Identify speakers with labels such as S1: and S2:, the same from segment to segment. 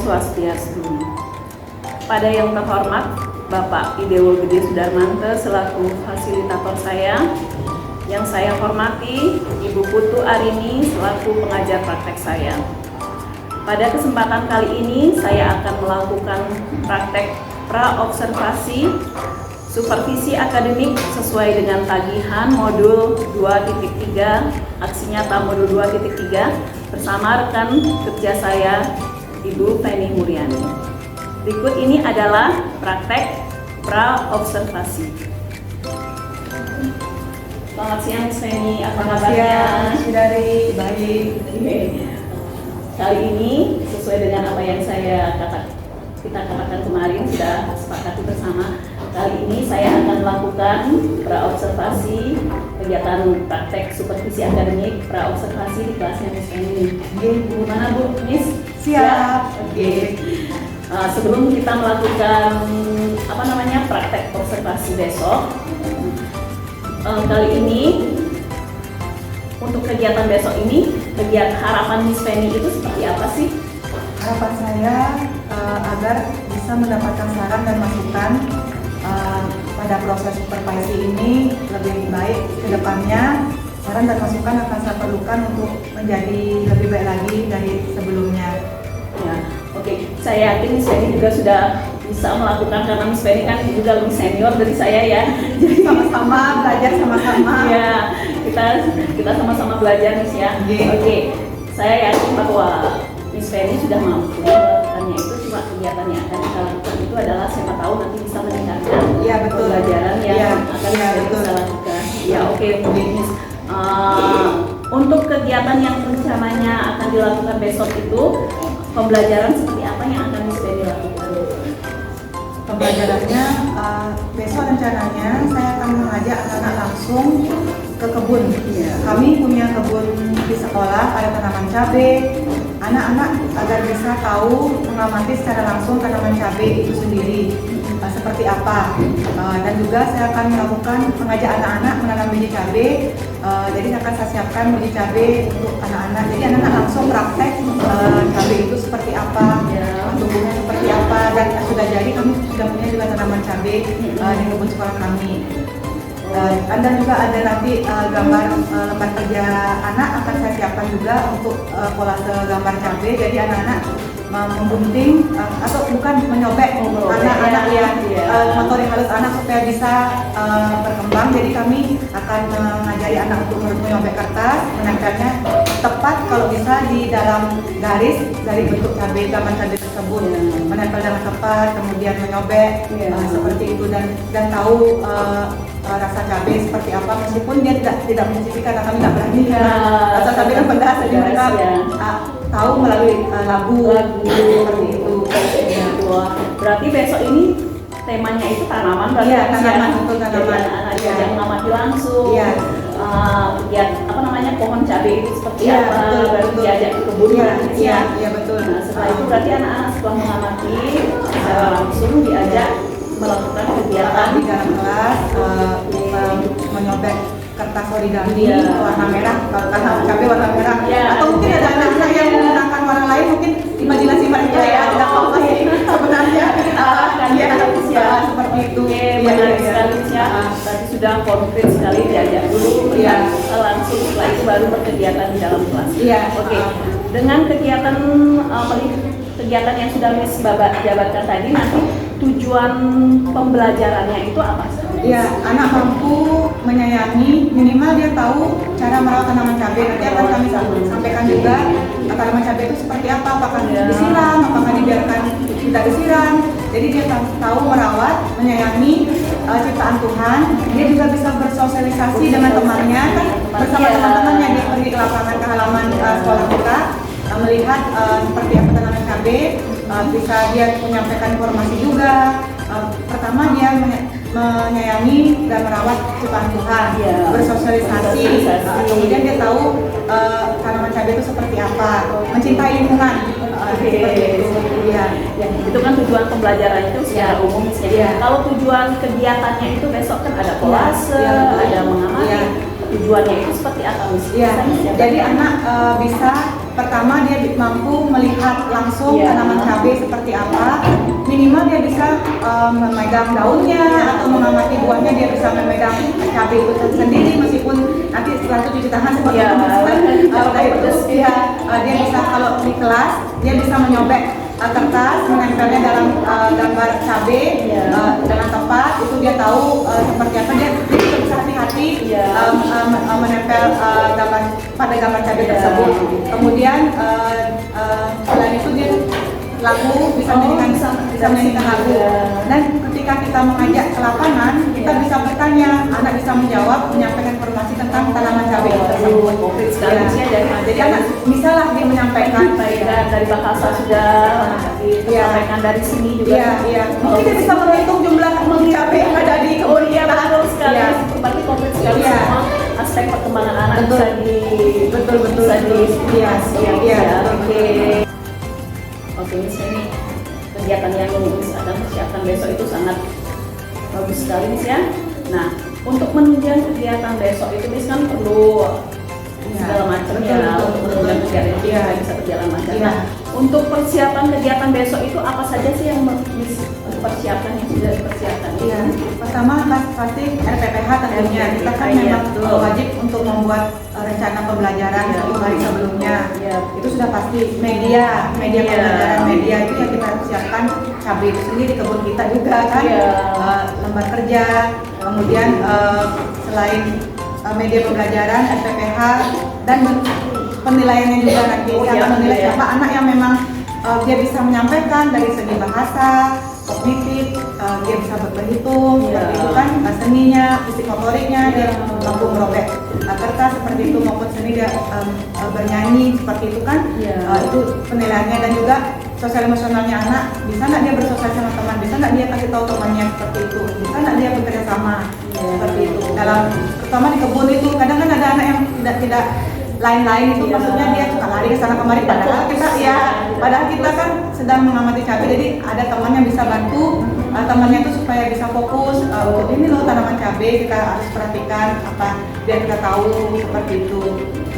S1: Swastiastu. Pada yang terhormat Bapak Idewo Gede Sudarmanto selaku fasilitator saya, yang saya hormati Ibu Putu Arini selaku pengajar praktek saya. Pada kesempatan kali ini saya akan melakukan praktek pra-observasi supervisi akademik sesuai dengan tagihan modul 2.3 aksi nyata modul 2.3 bersama rekan kerja saya Ibu Feni Muryani. Berikut ini adalah praktek pra-observasi. Selamat siang Miss Feni, apa kabarnya?
S2: Dari baik.
S1: Kali ini sesuai dengan apa yang kita katakan kemarin sudah sepakati bersama. Kali ini saya akan melakukan pra-observasi kegiatan praktek supervisi akademik pra-observasi di kelasnya Miss Feni. Gimana Bu, Miss?
S2: Siap.
S1: Oke. Sebelum kita melakukan praktek observasi besok, kali ini untuk kegiatan besok ini, kegiatan harapan Miss Feni itu seperti apa sih?
S2: Harapan saya agar bisa mendapatkan saran dan masukan pada proses supervisi ini lebih baik ke depannya. Saran dan masukan akan saya perlukan untuk menjadi lebih baik lagi dari sebelumnya.
S1: Ya, oke. Saya yakin Miss Feni juga sudah bisa melakukan karena Miss Feni kan juga lebih senior dari saya ya.
S2: Jadi sama-sama belajar sama-sama.
S1: Ya, kita sama-sama belajar Miss ya. Oke. Saya yakin bahwa Miss Feni sudah mampu melakukannya. Itu cuma kegiatan yang akan kita lakukan itu adalah siapa tahu nanti bisa meningkatkan pembelajaran yang akan kita bisa lakukan. Ya, oke, Miss. Untuk kegiatan yang rencananya akan dilakukan besok itu, pembelajaran seperti apa yang akan Miss Feni lakukan?
S2: Pembelajarannya besok rencananya saya akan mengajak anak-anak langsung ke kebun. Kami punya kebun di sekolah, ada tanaman cabai. Anak-anak agar bisa tahu mengamati secara langsung tanaman cabai itu sendiri seperti apa. Dan juga saya akan melakukan mengajak anak-anak menanam biji cabai. Jadi akan saya siapkan biji cabai untuk anak-anak. Jadi anak-anak langsung praktek cabai itu seperti apa, tumbuhnya seperti apa, dan sudah jadi kami sudah punya juga tanaman cabai di kebun sekolah kami. Dan juga ada nanti gambar lembar kerja anak akan saya siapkan juga untuk kolase gambar cabai. Jadi anak-anak memgunting atau bukan menyobek anak-anak yang motorik halus anak supaya bisa berkembang. Jadi kami akan mengajari anak untuk menyobek kertas, menempelnya tepat kalau bisa di dalam garis dari bentuk cabai, gambar cabai tersebut, menempel dengan tepat, kemudian menyobek seperti itu dan tahu rasa cabai seperti apa, meskipun dia tidak mencicipi karena kami tidak berani rasa cabai kan pedas, jadi mereka tahu melalui lagu seperti itu.
S1: Berarti besok ini temanya itu tanaman, berarti
S2: tanaman untuk tanaman.
S1: Anak-anak yang mengamati langsung. Pohon cabai itu seperti apa, baru diajak ke kebun.
S2: Iya betul.
S1: Nah, setelah itu berarti anak-anak setelah mengamati secara langsung diajak melakukan kegiatan
S2: di dalam kelas, menyobek kertas origami warna merah, kalau tanaman cabai warna merah, atau mungkin ada anak-anak yang menggunakan warna lain, mungkin imajinasi mereka tidak apa-apa sih sebenarnya kita arahkan seperti itu.
S1: Benar sekali ya. Tadi sudah konkret sekali diajak dulu langsung, setelah itu baru berkegiatan di dalam kelas. Oke. Dengan kegiatan yang sudah Miss jabarkan tadi, nanti tujuan pembelajarannya itu apa?
S2: Anak mampu menyayangi, minimal dia tahu cara merawat tanaman cabai. Nanti akan kami sampaikan juga tanaman cabai itu seperti apa, apakah disiram, apakah dibiarkan tidak disiram. Jadi dia tahu merawat, menyayangi ciptaan Tuhan. Dia juga bisa bersosialisasi dengan temannya, kan bersama teman-temannya. Dia pergi ke lapangan, ke halaman sekolah kita, melihat seperti apa tanaman cabai. Bisa dia menyampaikan informasi juga. Pertama dia menyayangi dan merawat ciptaan Tuhan, bersosialisasi, kemudian dia tahu tanaman cabai itu seperti apa, mencintai lingkungan.
S1: Itu kan tujuan pembelajaran itu secara umum. Kalau tujuan kegiatannya itu besok kan ada kolase, ada mengamati. tujuannya itu seperti apa Miss?
S2: Iya,
S1: Bisa, Miss, ya?
S2: jadi anak bisa pertama dia mampu melihat langsung
S1: Iya.
S2: tanaman cabai seperti apa. Minimal dia bisa memegang daunnya atau mengamati buahnya, dia bisa memegang cabai itu sendiri meskipun nanti setelah itu cuci tangan seperti
S1: Iya.
S2: itu. Dia bisa kalau di kelas dia bisa menyobek kertas, menempelnya dalam gambar cabai
S1: Iya.
S2: dengan tepat, itu dia tahu seperti apa, dia juga bisa hati-hati
S1: Iya.
S2: menempel pada gambar cabai
S1: Iya.
S2: tersebut. Kemudian selain itu dia lagu bisa bisa menyanyikan lagu. Dan ketika kita mengajak ke lapangan, kita
S1: Iya.
S2: bisa bertanya, anak bisa menjawab, menyampaikan informasi tentang tanaman cabai tersebut.
S1: Konkret sekali
S2: Ya.
S1: Miss, ya,
S2: Jadi anak misalnya dia menyampaikan
S1: dari bahasa sudah disampaikan dari sini juga.
S2: Iya. Mungkin dia bisa menghitung jumlah cabai yang ada di kebun
S1: Iya,
S2: kita.
S1: betul sekali.
S2: Iya.
S1: Berarti konkret sekali
S2: Iya.
S1: semua aspek perkembangan anak
S2: Betul.
S1: bisa di
S2: Betul.
S1: bisa di
S2: Iya.
S1: ya.
S2: Betul.
S1: Oke. Oke, Miss, ini kegiatan yang Miss akan persiapkan besok itu sangat bagus sekali Miss ya. Nah, untuk menunjang kegiatan besok itu Miss kan perlu segala macam
S2: Betul,
S1: ya
S2: betul,
S1: untuk
S2: betul.
S1: menunjang kegiatan itu
S2: Iya.
S1: supaya bisa berjalan lancar.
S2: Iya.
S1: Nah, untuk persiapan kegiatan besok itu apa saja sih yang Miss persiapkan yang sudah dipersiapkan?
S2: Iya, pertama pasti RPPH tentunya. Kita kan
S1: Iya,
S2: memang
S1: betul.
S2: wajib untuk membuat rencana pembelajaran
S1: Iya.
S2: 1 hari sebelumnya.
S1: Iya.
S2: Itu sudah pasti media
S1: Iya.
S2: pembelajaran media itu yang kita siapkan, cabai itu sendiri kebun kita juga kan.
S1: Iya.
S2: Lembar kerja, kemudian selain media pembelajaran, RPPH dan penilaiannya juga nanti
S1: Oh,
S2: siapa
S1: iya,
S2: menilai
S1: iya.
S2: siapa anak yang memang dia bisa menyampaikan dari segi bahasa, kognitif, dia bisa berhitung,
S1: Iya.
S2: seperti itu kan, seninya, fisik motoriknya, dia
S1: Iya.
S2: mampu merobek kertas seperti itu, maupun seni dia bernyanyi seperti itu kan.
S1: Iya.
S2: Itu penilaiannya. Dan juga sosial emosionalnya anak, bisa nggak dia bersosial sama teman, bisa nggak dia kasih tahu temannya seperti itu, bisa nggak dia bekerja sama seperti itu. Dalam terutama di kebun itu kadang kan ada anak yang tidak lain-lain itu,
S1: Iya.
S2: maksudnya dia suka lari ke sana kemari, padahal kita kan sedang mengamati cabai, jadi ada teman yang bisa bantu temannya itu supaya bisa fokus, ini loh tanaman cabai kita harus perhatikan apa, biar kita tahu seperti itu.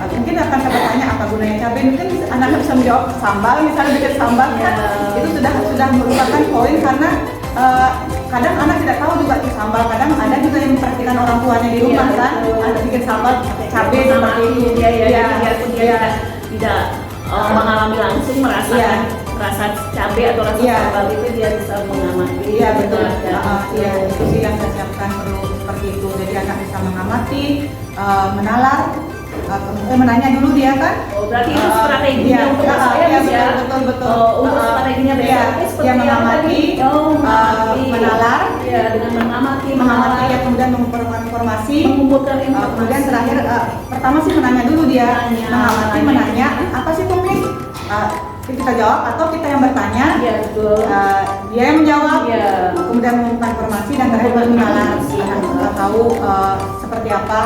S2: Mungkin akan saya bertanya apa gunanya cabai, mungkin anak bisa menjawab sambal, misalnya bikin sambal kan,
S1: Iya.
S2: itu sudah merupakan poin karena kadang anak tidak tahu juga itu sambal, kadang ada juga yang memperhatikan orang tuanya di rumah
S1: Iya,
S2: kan,
S1: betul.
S2: ada bikin sambal cabai seperti itu.
S1: Iya, biarpun dia tidak mengalami langsung merasakan
S2: Iya.
S1: rasa cabai atau rasa
S2: Iya.
S1: sambal itu, dia bisa mengamati.
S2: Iya betul.
S1: Ya.
S2: Iya, itu sih yang saya siapkan perlu seperti itu. Jadi anak bisa mengamati, menalar, menanya dulu dia kan.
S1: Oh, berarti itu strateginya
S2: Iya,
S1: untuk besok ya,
S2: iya,
S1: Miss, ya?
S2: betul.
S1: Oh, untuk strateginya besok
S2: Iya,
S1: itu seperti
S2: dia
S1: apa
S2: mengamati,
S1: tadi? Oh, mengamati.
S2: menalar,
S1: Iya, dengan mengamati,
S2: mengamati ya,
S1: menalar,
S2: kemudian mengumpulkan informasi.
S1: mengumpulkan informasi.
S2: Kemudian terakhir, pertama sih menanya dulu dia, mengamati, menanya, apa sih tuh Miss? Kita jawab atau kita yang bertanya?
S1: Iya, betul.
S2: Dia yang menjawab,
S1: Iya.
S2: kemudian mengumpulkan informasi dan terakhir baru menalar. Anak kita tahu seperti apa,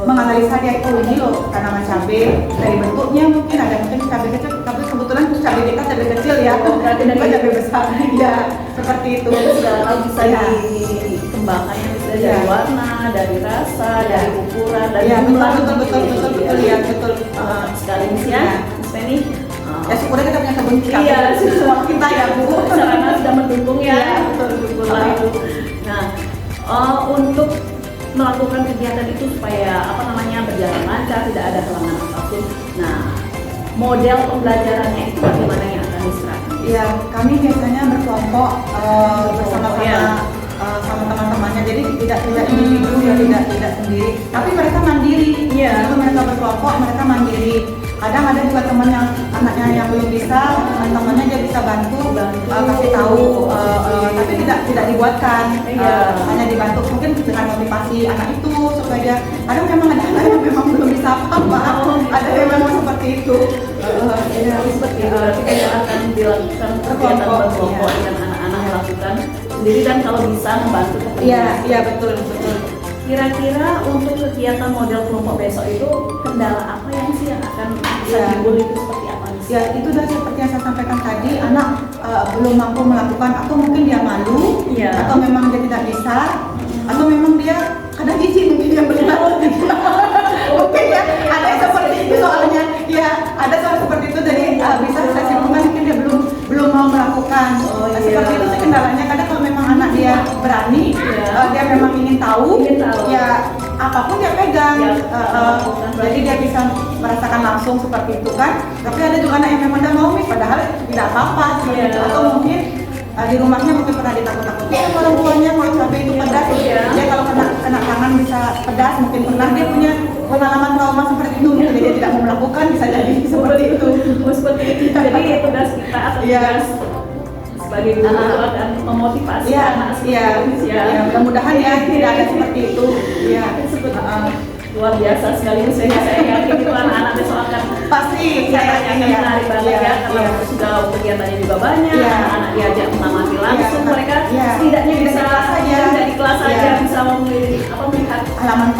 S2: menganalisa dia, oh ini loh tanaman cabai, dari bentuknya mungkin ada mungkin cabai kecil, tapi kebetulan cabai kita cabai kecil ya,
S1: Berarti dari
S2: bukan cabai besar. Ya seperti itu.
S1: Itu segala hal bisa
S2: Iya.
S1: dikembangkannya, bisa
S2: Iya.
S1: dari warna, dari rasa, dari ukuran, dari
S2: Iya,
S1: jumlah.
S2: betul ya, betul.
S1: Sekali Miss ya, Miss Penny.
S2: Ya syukurnya kita punya kebun cabai.
S1: Iya,
S2: semua kita ya Bu.
S1: Sarana sudah mendukung ya.
S2: Iya, betul.
S1: Syukurlah itu. Nah, untuk melakukan kegiatan itu supaya berjalan lancar, tidak ada halangan apapun. Nah, model pembelajarannya itu bagaimana yang akan diserahkan?
S2: Iya, kami biasanya berkelompok bersama-sama
S1: Iya.
S2: sama teman-temannya. Jadi tidak individu ya, tidak sendiri. Tapi mereka mandiri.
S1: Iya.
S2: Itu mereka berkelompok, mereka mandiri. Kadang ada juga teman yang anaknya yang belum bisa, teman-temannya dia bisa bantu, kasih tahu, tapi tidak dibuatkan,
S1: Iya.
S2: hanya dibantu mungkin dengan motivasi anak itu supaya dia. Kadang memang ada anak yang memang belum bisa apa-apa, ada yang memang seperti itu.
S1: Ya, seperti itu. Berarti kita akan dilakukan kegiatan berkelompok
S2: Iya.
S1: dengan anak-anak melakukan sendiri dan kalau bisa membantu kepentingan.
S2: Iya betul.
S1: Kira-kira untuk kegiatan model kelompok besok itu kendala apa yang akan bisa
S2: Iya.
S1: timbul itu seperti apa?
S2: Ya itu udah seperti yang saya sampaikan tadi, anak belum mampu melakukan atau mungkin dia malu,
S1: Iya.
S2: atau memang dia tidak bisa, atau memang dia kadang izin mungkin yang benar. Mungkin ya ada yang seperti itu soalnya. Ya ada soal seperti itu, jadi bisa saya simpulkan mungkin dia belum mau melakukan. Seperti itu sih kendalanya. Kadang kalau memang anak dia berani, dia memang ingin tahu, ya apapun dia pegang. Jadi dia bisa merasakan langsung seperti itu kan. Tapi ada juga anak yang memang tidak mau, padahal tidak apa-apa seperti itu. Atau mungkin di rumahnya mungkin pernah ditakut-takutin sama orang tuanya kalau cabai itu pedas. Dia kalau kena tangan bisa pedas, mungkin pernah dia punya pengalaman trauma seperti itu, mungkin dia tidak mau melakukan, bisa jadi seperti itu.
S1: Seperti itu. Jadi tugas kita atau tugas sebagai guru itu akan memotivasi anak seperti itu ya.
S2: Mudah-mudahan ya tidak ada seperti itu. Iya.
S1: Luar biasa sekali, saya yakin itu anak-anak besok akan
S2: pasti
S1: akan menarik banget ya, karena sudah kegiatannya juga banyak, anak-anak diajak mengamati langsung, mereka setidaknya bisa dari kelas saja bisa melihat halaman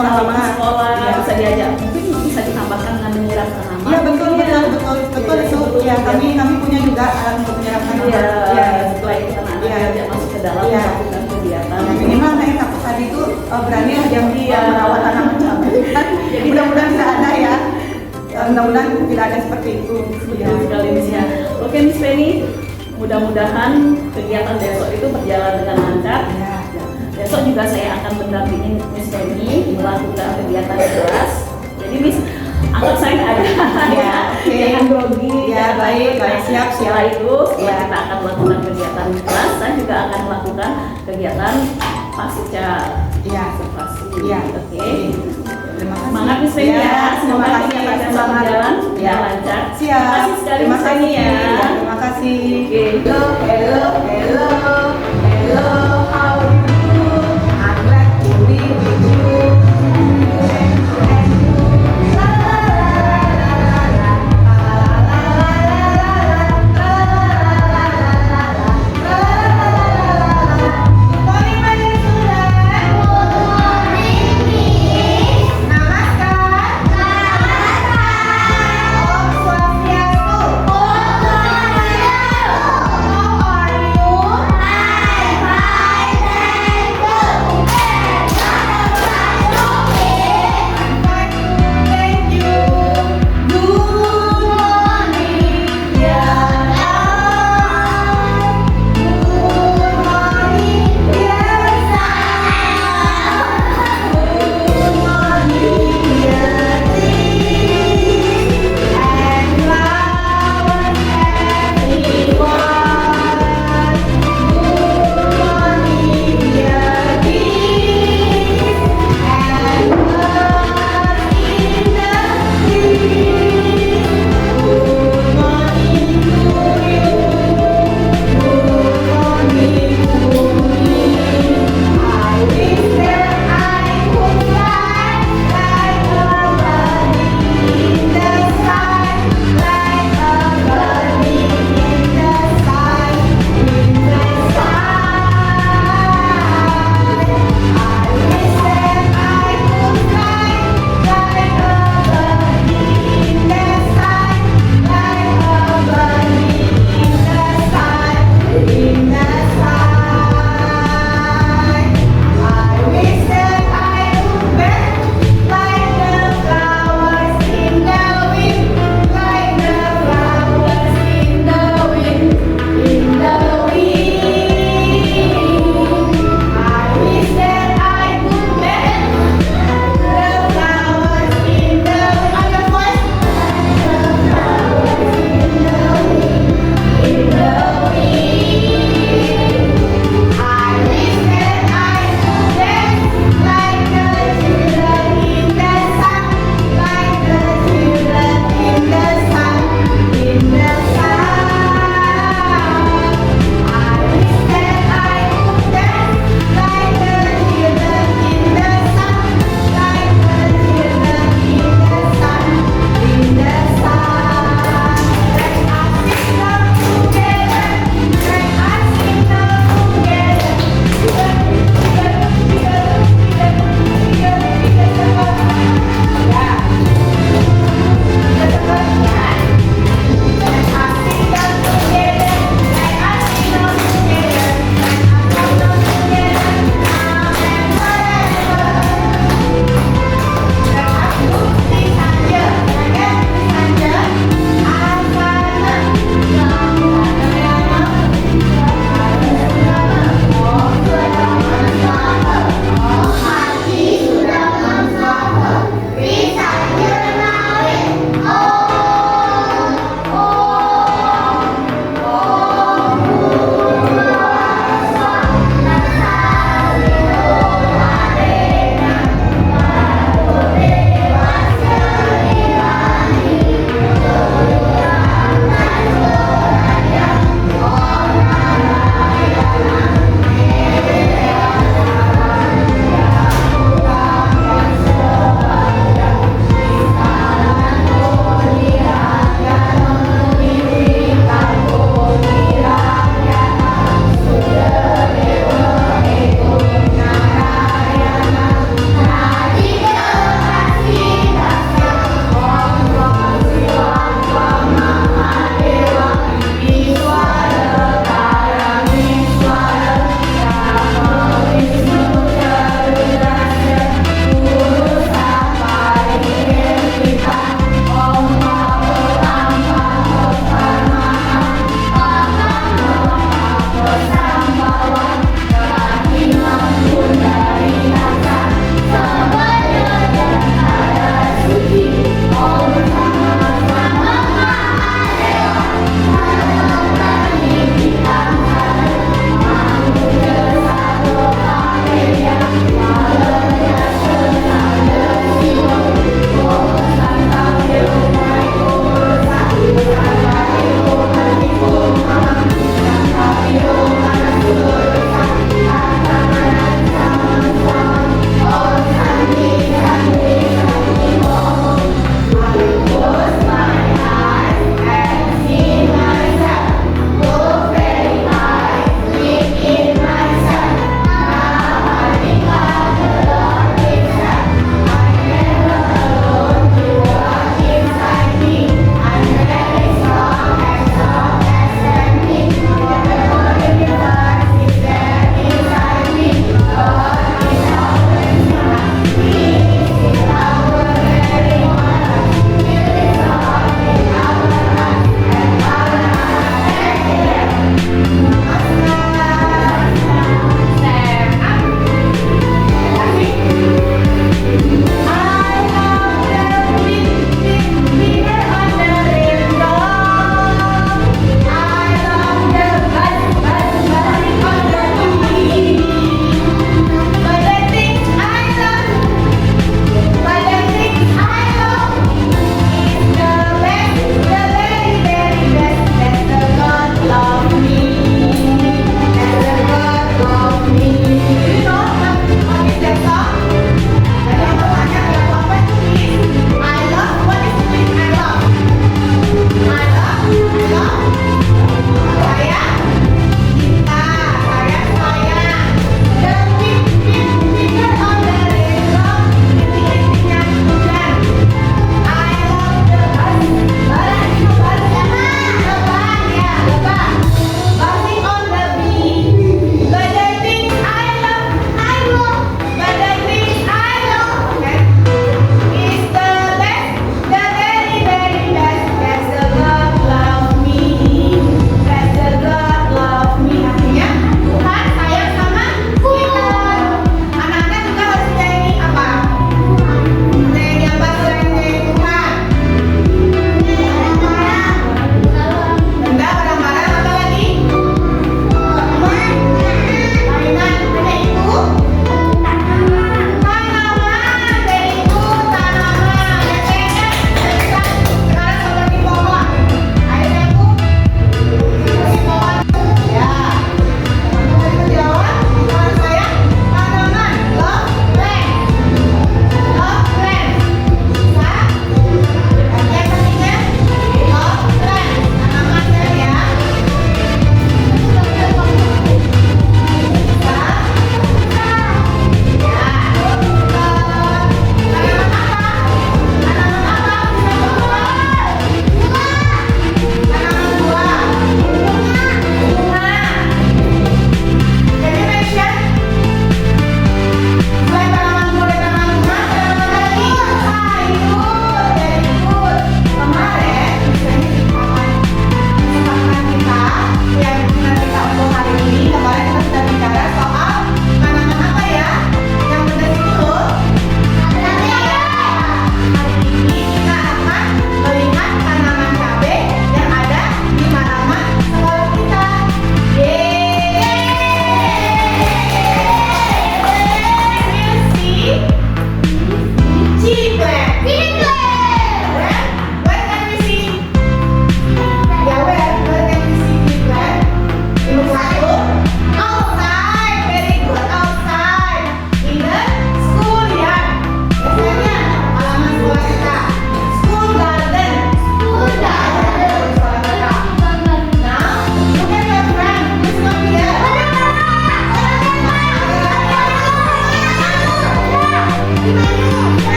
S1: sekolah, bisa diajak, mungkin bisa ditambahkan dengan menyiram tanaman.
S2: Iya betul itu. Ya kami punya juga alat untuk menyiram tanaman.
S1: Ya setelah itu anak-anak diajak masuk ke dalam melakukan kegiatan.
S2: Minimal anak yang takut tadi itu berani lah dia merawat tanaman cabai. Jadi mudah-mudahan tidak ada ya. Mudah-mudahan tidak ada seperti itu.
S1: Betul sekali Miss ya. Oke Miss Penny, mudah-mudahan kegiatan besok itu berjalan dengan lancar. Besok juga saya akan mendampingi Miss Penny melakukan kegiatan di kelas. Jadi Miss, anggap saya ada jangan grogi.
S2: Ya baik, siap.
S1: Setelah itu kita akan melakukan kegiatan di kelas, saya juga akan melakukan kegiatan pasca observasi. Oke. Semangat Miss Penny ya. Semoga kegiatan besok berjalan lancar.
S2: Siap.
S1: Terima kasih sekali Miss Penny ya.
S2: Terima kasih.
S3: Hello, how are you?
S2: I'm glad to be with you.
S3: How are you?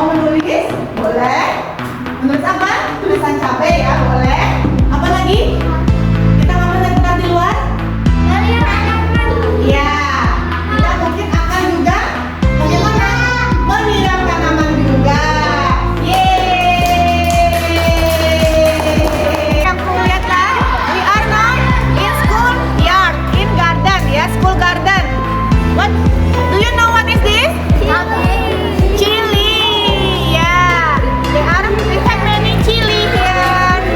S2: Mau menulis? Boleh. Menulis apa? Tulisan cabai ya, boleh. Apa lagi? Kita mau benar-benar di luar? Iya. Kita mungkin akan juga bagaimana? Menyiram tanaman juga. Yeay. Yang aku lihat lah, we are now in school yard, in garden ya, school garden. What? Do you know what is this? Chili. Yeah. We have many chili here.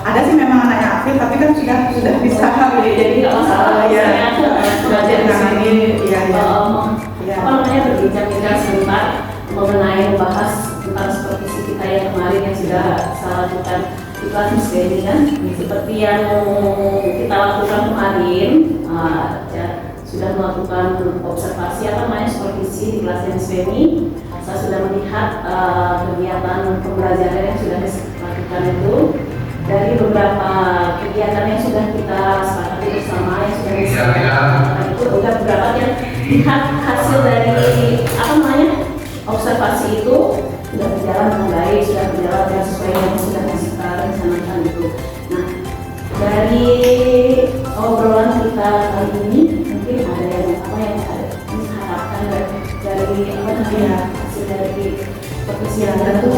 S2: ada sih memang anaknya aktif, tapi kan sudah bisa.
S1: Jadi nggak masalah.
S2: Ya,
S1: belajar di sini.
S2: Iya, iya. Ya.
S1: Apa namanya, berbincang-bincang sebentar mengenai membahas tentang supervisi kita yang kemarin yang sudah saya lakukan di kelas Miss Beni kan, seperti yang kita lakukan kemarin, sudah melakukan observasi apa namanya supervisi di kelas Miss Beni. Saya sudah melihat kegiatan pembelajaran yang sudah dilakukan itu dari beberapa kegiatan yang sudah kita sepakati bersama, yang sudah disepakati itu udah beberapa yang lihat hasil dari apa namanya observasi itu sudah berjalan dengan baik, sudah berjalan dengan sesuai yang sudah kita rencanakan itu. Nah, dari obrolan kita kali ini mungkin ada yang apa yang ada diharapkan dari apa namanya hasil dari persiapan
S2: tentu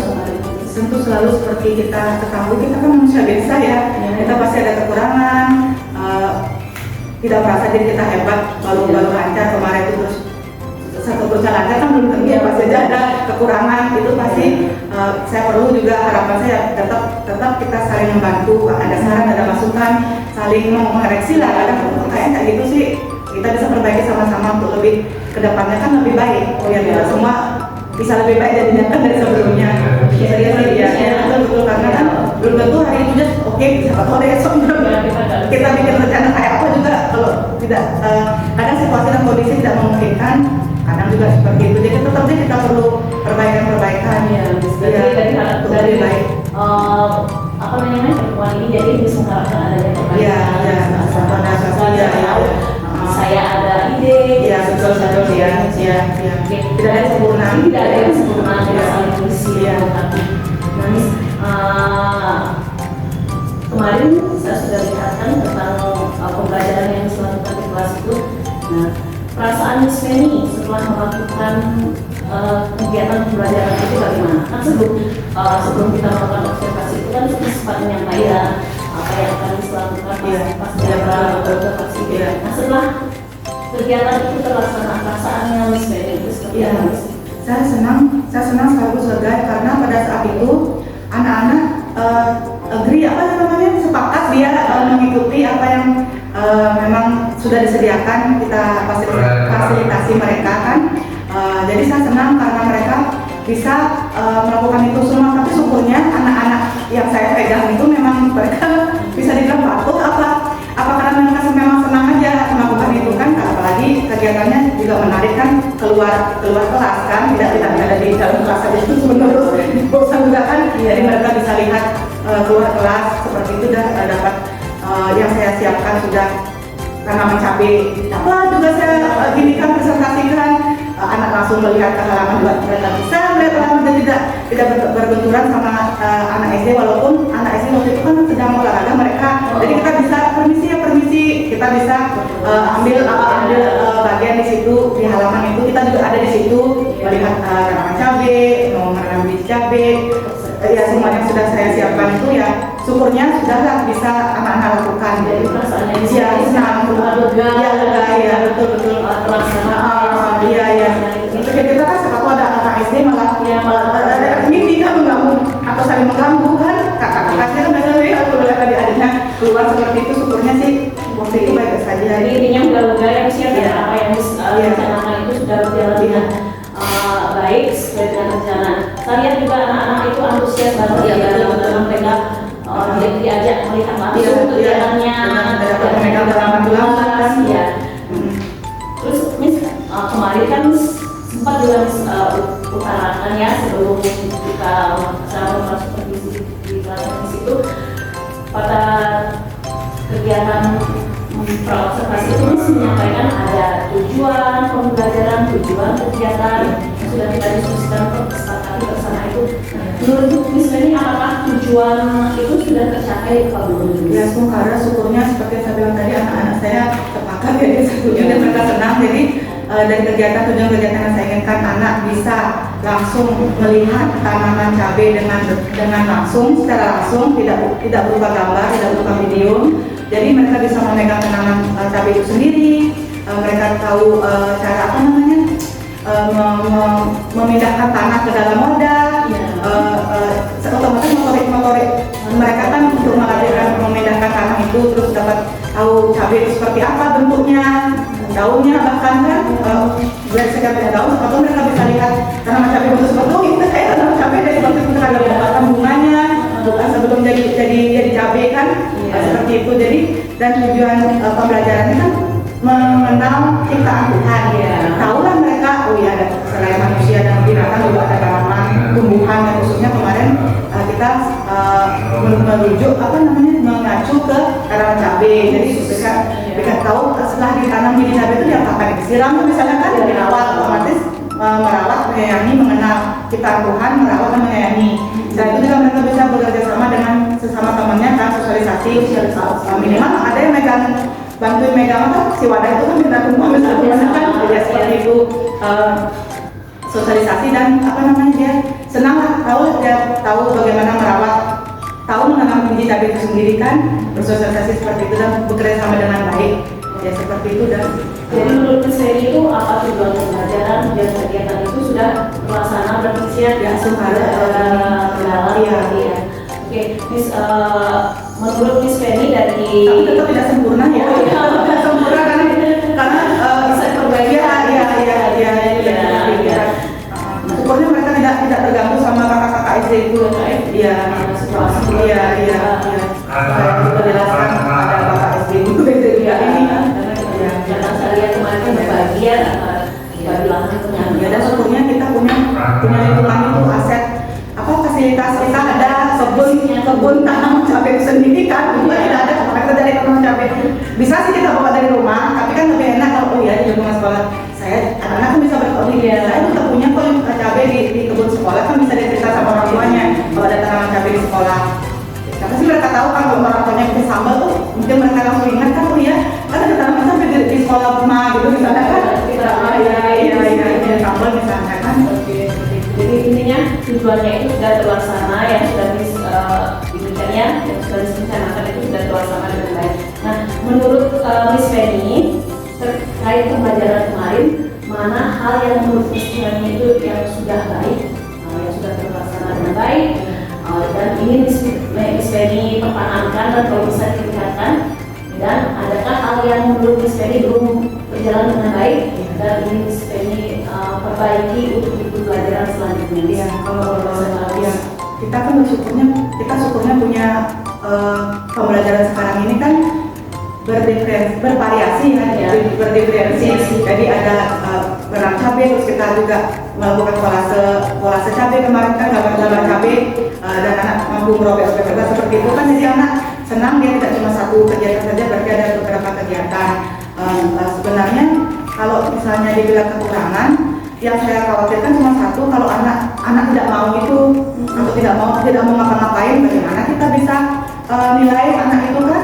S2: tentu selalu seperti kita ketahui, kita kan manusia biasa ya, kita pasti ada kekurangan, tidak merasa diri kita hebat baru lancar kemarin itu, terus satu perusahaan lancar kan belum tentu ya, pasti ada kekurangan itu pasti. Saya perlu juga harapan saya tetap kita saling membantu, ada saran ada masukan, saling mengoreksi lah, kadang kayak gitu sih kita bisa perbaiki sama-sama untuk lebih kedepannya kan lebih baik, biar kita semua bisa lebih baik jadinya kan dari sebelumnya. Ya, betul karena kan belum tentu hari itu just oke, siapa tahu deh esok kita bikin rencana kayak apa juga kalau tidak kadang situasi dan kondisi tidak memungkinkan, kadang juga seperti itu. Jadi tetap deh kita perlu perbaikan
S1: ya. Dari
S2: baik.
S1: Apa namanya pertemuan ini jadi bisa mengharapkan adanya perbaikan.
S2: Iya.
S1: Saya ada ide.
S2: Iya, betul. Tidak ada yang sempurna.
S1: Tidak ada yang sempurna, tidak saling mengisi. Tapi, Miss, kemarin saya sudah lihatkan tentang pembelajaran yang dilakukan di kelas itu. Nah, perasaan Miss Beni setelah melakukan kegiatan pembelajaran itu bagaimana? Kan sebelum kita melakukan observasi itu kan sempat menyampaikan apa yang akan dilakukan pas observasi. Nah, setelah kegiatan itu terlaksana, perasaannya Miss Beni itu seperti apa?
S2: Saya senang sekaligus lega karena pada saat itu anak-anak agree sepakat dia mengikuti apa yang memang sudah disediakan, kita fasilitasi mereka kan. Jadi saya senang karena mereka bisa melakukan itu semua, tapi syukurnya anak-anak yang saya pegang itu memang mereka bisa dibilang patuh apa karena memang senang aja melakukan itu kan, apalagi kegiatannya juga menarik kan, keluar kelas kan, tidak ada di dalam kelas saja itu sebenarnya bosan juga kan. Jadi mereka bisa lihat keluar kelas seperti itu dan dapat yang saya siapkan sudah tanaman cabai apa juga saya gini kan presentasikan, anak langsung melihat ke halaman, mereka bisa melihat halaman dan tidak berbenturan sama anak SD, walaupun anak SD waktu itu kan sedang olahraga mereka. Jadi kita bisa permisi kita bisa ambil bagian di situ, di halaman itu kita juga ada di situ melihat tanaman cabai, mau menanam biji cabai. Ya semuanya sudah saya siapkan itu ya, syukurnya sudahlah bisa anak-anak lakukan.
S1: Jadi perasaannya
S2: ya senang, lega, ya betul
S1: terlaksana.
S2: Iya. Itu kita kan siapa tahu ada anak SD malah ini kan mengganggu atau saling mengganggu kan, kakak-kakaknya kan biasanya ya kalau lihat adik-adiknya keluar seperti itu, syukurnya sih waktu itu baik saja.
S1: Jadi intinya udah lega yang siap ya, apa yang direncanakan itu sudah berjalan dengan baik sesuai dengan rencana. Saya lihat juga anak-anak itu antusias banget ya dalam mereka diajak melihat langsung kegiatannya,
S2: memegang tanaman gelas
S1: ya. Terus Miss kemarin kan sempat juga Miss utarakan ya sebelum kita masuk di kelas Miss itu pada kegiatan praobservasi itu Miss menyampaikan ada tujuan pembelajaran, tujuan kegiatan yang sudah kita diskusikan kesepakati bersama itu. Menurut Miss Beni, apakah tujuan itu sudah tercapai atau belum?
S2: Ya, karena syukurnya seperti yang saya bilang tadi, anak-anak saya sepakat jadi setuju dan mereka senang. Jadi dari tujuan kegiatan yang saya inginkan, anak bisa langsung melihat tanaman cabai dengan langsung, secara langsung, tidak berupa gambar, tidak berupa video. Jadi mereka bisa memegang tanaman cabai itu sendiri. Mereka tahu cara memindahkan tanah ke dalam wadah. Otomatis motorik mereka kan untuk melatihkan memindahkan tanah itu, terus dapat tahu cabai itu seperti apa bentuknya, daunnya, bahkan kan berdasarkan pada daun atau mereka bisa lihat tanaman cabai bentuk seperti itu kayak tanaman cabai dari seperti itu ada pembuatan bunganya bukan sebelum jadi cabai kan. Seperti itu. Jadi dan tujuan pembelajarannya kan mengenal ciptaan Tuhan. Tahulah mereka, oh ya ada selain manusia dan binatang juga ada tanaman, tumbuhan, dan khususnya kemarin kita merujuk mengacu ke tanaman cabai. Jadi mereka tahu setelah ditanam biji cabai itu diapakan, disiram tuh misalnya kan, dirawat, otomatis merawat, menyayangi, mengenal ciptaan Tuhan, merawat dan menyayangi. Dan itu juga mereka bisa bekerja sama dengan sesama temannya kan, sosialisasi. Minimal ada yang bantuin megang si wadah itu kan kita tunggu misalnya kan dia seperti itu, sosialisasi dan dia senang lah, dia tahu bagaimana merawat, tahu menanam biji cabai itu sendiri kan, bersosialisasi seperti itu dan bekerja sama dengan baik ya seperti itu. Dan
S1: jadi menurut Miss Ferry itu apa tujuan pembelajaran dan kegiatan itu sudah terlaksana berfungsi
S2: ya sudah
S1: berjalan ya. Oke, Miss, menurut Miss Ferry dari
S2: tapi tetap tidak sempurna ya. Tidak sempurna karena
S1: bisa diperbaiki.
S2: Syukurnya mereka tidak terganggu sama kakak-kakak SD itu. Iya. Kita jelaskan ada kakak SD itu ini.
S1: Karena saya kemarin berbahagia bagi lahan penyangga.
S2: Ya dan syukurnya kita punya lingkungan itu aset fasilitas kita ada kebun tanam cabai sendiri kan, juga tidak ada kita dari tanam cabai. Bisa sih kita bawa dari rumah, tapi kan lebih enak kalau di lingkungan sekolah. Saya anak-anak kan bisa berkoordinasi. Saya juga punya kok cabai di kebun sekolah kan bisa dicerita sama orang tuanya kalau ada tanaman cabai di sekolah. Karena sih mereka tahu kan kalau orang tuanya bikin sambal tuh, mungkin mereka langsung ingat kan kan ada tanaman cabai di sekolah rumah gitu misalnya kan. Sambal misalnya kan.
S1: Jadi intinya tujuannya itu sudah terlaksana, yang sudah diberikannya, yang sudah direncanakan itu sudah terlaksana dengan baik. Nah, menurut Miss Penny terkait pembelajaran kemarin, mana hal yang menurut Miss Penny itu yang sudah baik, yang sudah terlaksana dengan baik, dan ingin Miss Penny pertahankan dan kalau bisa ditingkatkan, dan adakah hal yang menurut Miss Penny belum berjalan dengan baik dan ingin Miss Penny perbaiki untuk pembelajaran selanjutnya.
S2: Ya, kalau kita kan syukurnya punya pembelajaran sekarang ini kan bervariasi kan, berdiferensiasi. Jadi ada benang cabai, terus kita juga melakukan kolase cabai kemarin kan, gambar cabai dan anak mampu merobek seperti itu kan. Jadi anak senang, dia tidak cuma satu kegiatan saja, berarti ada beberapa kegiatan. Sebenarnya kalau misalnya dibilang kekurangan, yang saya khawatirkan cuma satu, kalau anak tidak mau itu atau tidak mau ngapa-ngapain, bagaimana kita bisa nilai anak itu kan?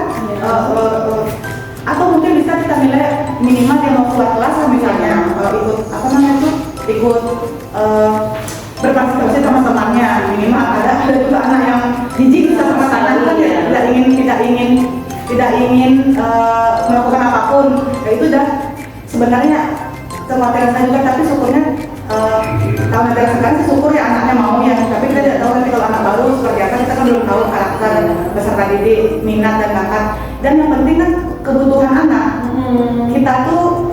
S2: Atau mungkin bisa kita nilai minimal dia mau keluar kelas misalnya, ikut berpartisipasi sama temannya, minimal ada juga anak yang jijik sama teman kan, tidak ingin melakukan apapun. Itu dah sebenarnya kekhawatiran saya juga, tapi syukurnya tahun ajaran sekarang sih syukur ya anaknya mau ya, tapi kita tidak tahu nanti kalau anak baru seperti apa, kita kan belum tahu karakter peserta didik, minat dan bakat. Dan yang penting kan kebutuhan anak. Kita tuh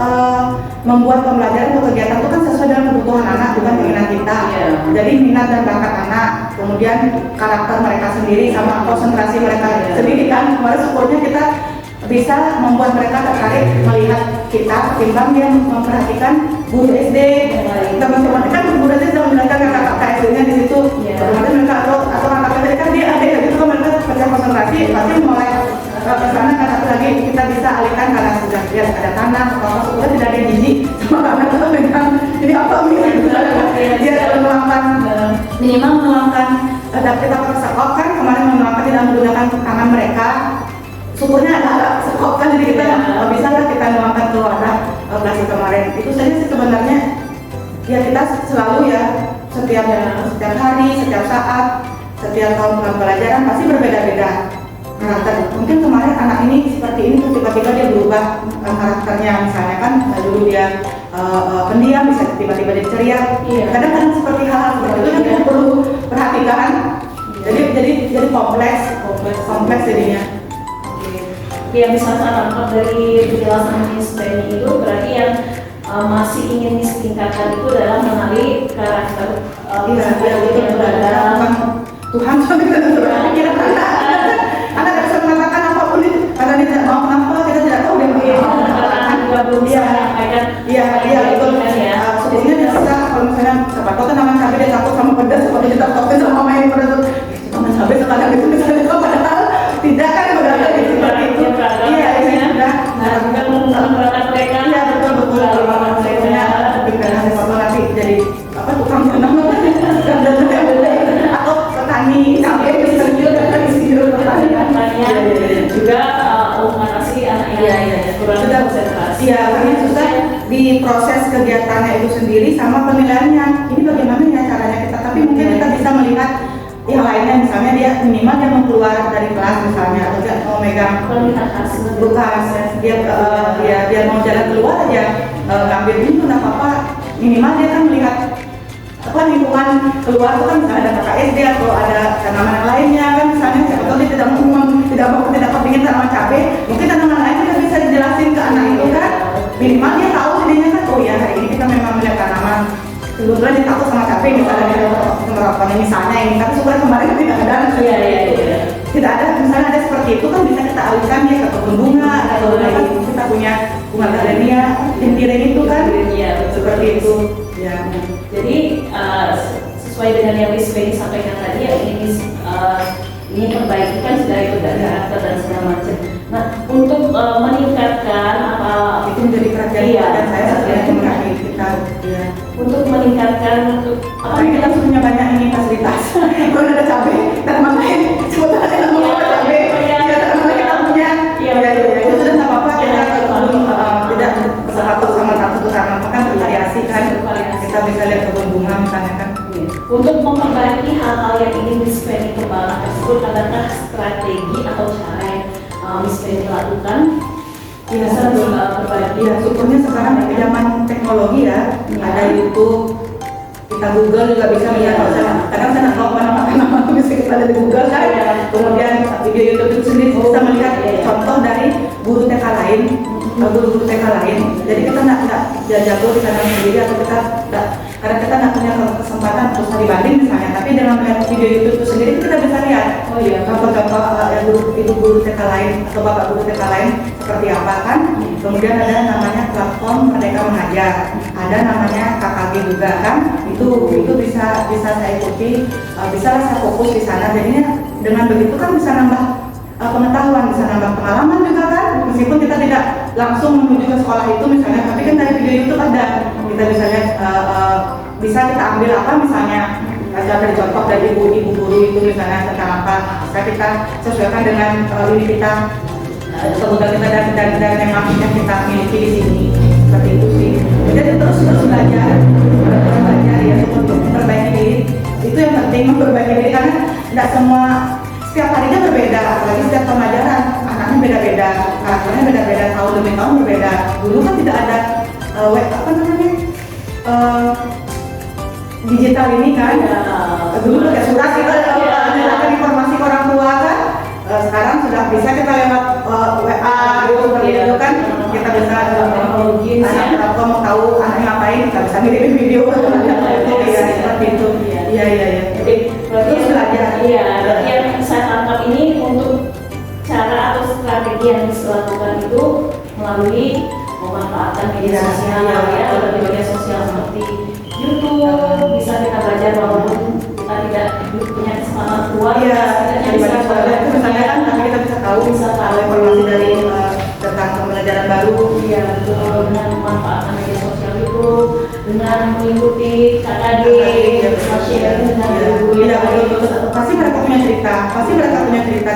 S2: membuat pembelajaran atau kegiatan itu kan sesuai dengan kebutuhan anak, bukan keinginan kita. Jadi minat dan bakat anak, kemudian karakter mereka sendiri sama konsentrasi mereka sendiri kan. Kemarin syukurnya kita bisa membuat mereka tertarik melihat kita, ketimbang dia memperhatikan guru SD. Teman-teman kan guru SD sudah menjelaskan kakak-kakak SD-nya di situ. Otomatis mereka atau kakak SD kan dia ada gitu kan, mereka kerja konsentrasi pasti mulai ke sana kan. Satu lagi kita bisa alihkan karena sudah lihat ada tanah atau apa, sudah tidak ada jijik sama karena kita megang ini apa dia dalam melakukan minimal melakukan kita persekop kan kemarin melakukan tidak menggunakan tangan mereka. Syukurnya ada sekop kan, jadi kita bisa lah kita nuangkan ke wadah kelas kemarin. Itu saja sih sebenarnya. Ya kita selalu ya setiap hari, setiap saat, setiap tahun pembelajaran pasti berbeda-beda karakter. Mungkin kemarin anak ini seperti ini, terus tiba-tiba dia berubah karakternya. Misalnya kan dulu dia pendiam, bisa tiba-tiba dia ceria. Kadang-kadang seperti hal-hal seperti itu yang kita perlu perhatikan. Jadi kompleks jadinya.
S1: Yang bisa saya tangkap dari penjelasan Miss Penny itu berarti yang masih ingin ditingkatkan itu adalah mengenali karakter
S2: Itu bukan Tuhan suami kita berarti kita anak tidak bisa mengatakan apapun itu karena dia tidak mau kenapa kita tidak tahu dia
S1: juga belum bisa menyampaikan.
S2: Iya betul. Sebetulnya dia bisa kalau misalnya siapa tahu tanaman cabai dia takut sama pedas, siapa tahu dia takut sama main pedas. Tanaman cabai sekarang itu misalnya padahal tidak kan padahal itu seperti itu. Iya ini sudah.
S1: Nah juga menggunakan mereka.
S2: Iya betul. Misalnya karena siapa tahu nanti jadi tukang tanam atau petani cabai misalnya juga
S1: juga mengatasi anak yang kurang konsentrasi.
S2: Iya, karena susah di proses kegiatannya itu sendiri sama penilaiannya. Ini bagaimana ya caranya kita? Tapi mungkin kita bisa melihat yang lainnya, misalnya dia minimal dia mau keluar dari kelas misalnya, atau dia mau megang bukan dia mau jalan keluar aja ngambil ini pun apa minimal dia kan melihat lingkungan keluar itu kan misalnya ada KKSD atau ada tanaman lainnya kan misalnya atau dia tidak kepingin tanaman cabai, mungkin tanaman lain kita bisa dijelasin ke anak itu kan minimal dia tahu jadinya kan oh ya hari ini kita memang melihat tanaman kebetulan dia takut sama cabai misalnya dia menerapkannya misalnya ini tapi sebenarnya kemarin tidak ada tidak ada misalnya ada seperti itu kan bisa kita alihkan dia ke kebun bunga atau kita punya bunga gardenia jentiren itu kan seperti itu ya.
S1: Jadi sesuai dengan yang Miss Penny sampaikan tadi ya ini perbaiki kan sudah itu dari karakter dan segala macam. Nah untuk meningkatkan
S2: itu menjadi kerjaan dan saya sebenarnya mengenai kita ya.
S1: Untuk meningkatkan
S2: kita punya banyak ini fasilitas. Kalau ada cabai tanaman lain sebetulnya ada tanaman cabai tanaman lain kita punya itu sudah nggak apa-apa kita tidak satu sama satu tanaman kan bervariasi kan kita bisa lihat kebun bunga misalnya kan.
S1: Untuk memperbaiki hal-hal yang ingin Miss Penny kembangkan tersebut, adakah strategi atau cara yang Miss Penny lakukan?
S2: Iya, berbagi. Ya, syukurnya sekarang di zaman teknologi ya, ada YouTube, kita Google juga bisa melihat. Kadang saya nggak tahu nama itu bisa kita lihat di Google kan. Kemudian video YouTube itu sendiri bisa melihat contoh dari guru TK lain, guru-guru TK lain. Jadi kita nggak jago di sana sendiri atau karena kita nggak punya kesempatan untuk studi banding misalnya. Tapi dengan melihat video YouTube itu sendiri kita bisa lihat contoh-contoh guru TK lain atau bapak guru TK lain seperti apa kan. Kemudian ada namanya platform Merdeka Mengajar, ada namanya KKG juga kan. Itu bisa saya ikuti, bisa saya fokus di sana. Jadinya dengan begitu kan bisa nambah pengetahuan, bisa nambah pengalaman juga kan. Meskipun kita tidak langsung menuju ke sekolah itu misalnya, tapi kan dari video YouTube ada kita bisa lihat bisa kita ambil apa misalnya dari contoh dari ibu guru itu misalnya tentang apa, bisa kita sesuaikan dengan ini kita kebutuhan kita dan memang yang kita miliki di sini seperti itu sih. Jadi terus belajar ya untuk memperbaiki diri itu yang penting, memperbaiki diri karena tidak semua setiap harinya berbeda, apalagi setiap pembelajaran anaknya beda-beda, karakternya beda-beda, tahun demi tahun berbeda. Dulu kan tidak ada digital ini kan, dulu pakai surat kita menyerahkan informasi ke orang tua kan. Sekarang sudah bisa kita lewat WA gitu seperti itu kan, kita bisa anak mau tahu anaknya ngapain, kita bisa ngirim video atau ya seperti itu. Iya.
S1: Jadi
S2: terus belajar.
S1: Iya, berarti yang saya tangkap ini untuk cara atau strategi yang dilakukan itu melalui memanfaatkan media sosial ya, melalui media sosial seperti YouTube, bisa kita belajar walaupun kita tidak punya kesempatan keluar.
S2: Iya,
S1: setidaknya bisa belajar
S2: misalnya kan, tapi kita bisa tahu informasi dari tentang pembelajaran baru.
S1: Iya, betul, dengan memanfaatkan media sosial itu, dengan mengikuti KKD, sharing dengan guru.
S2: Iya, betul. Pasti mereka punya cerita, kita pun punya cerita,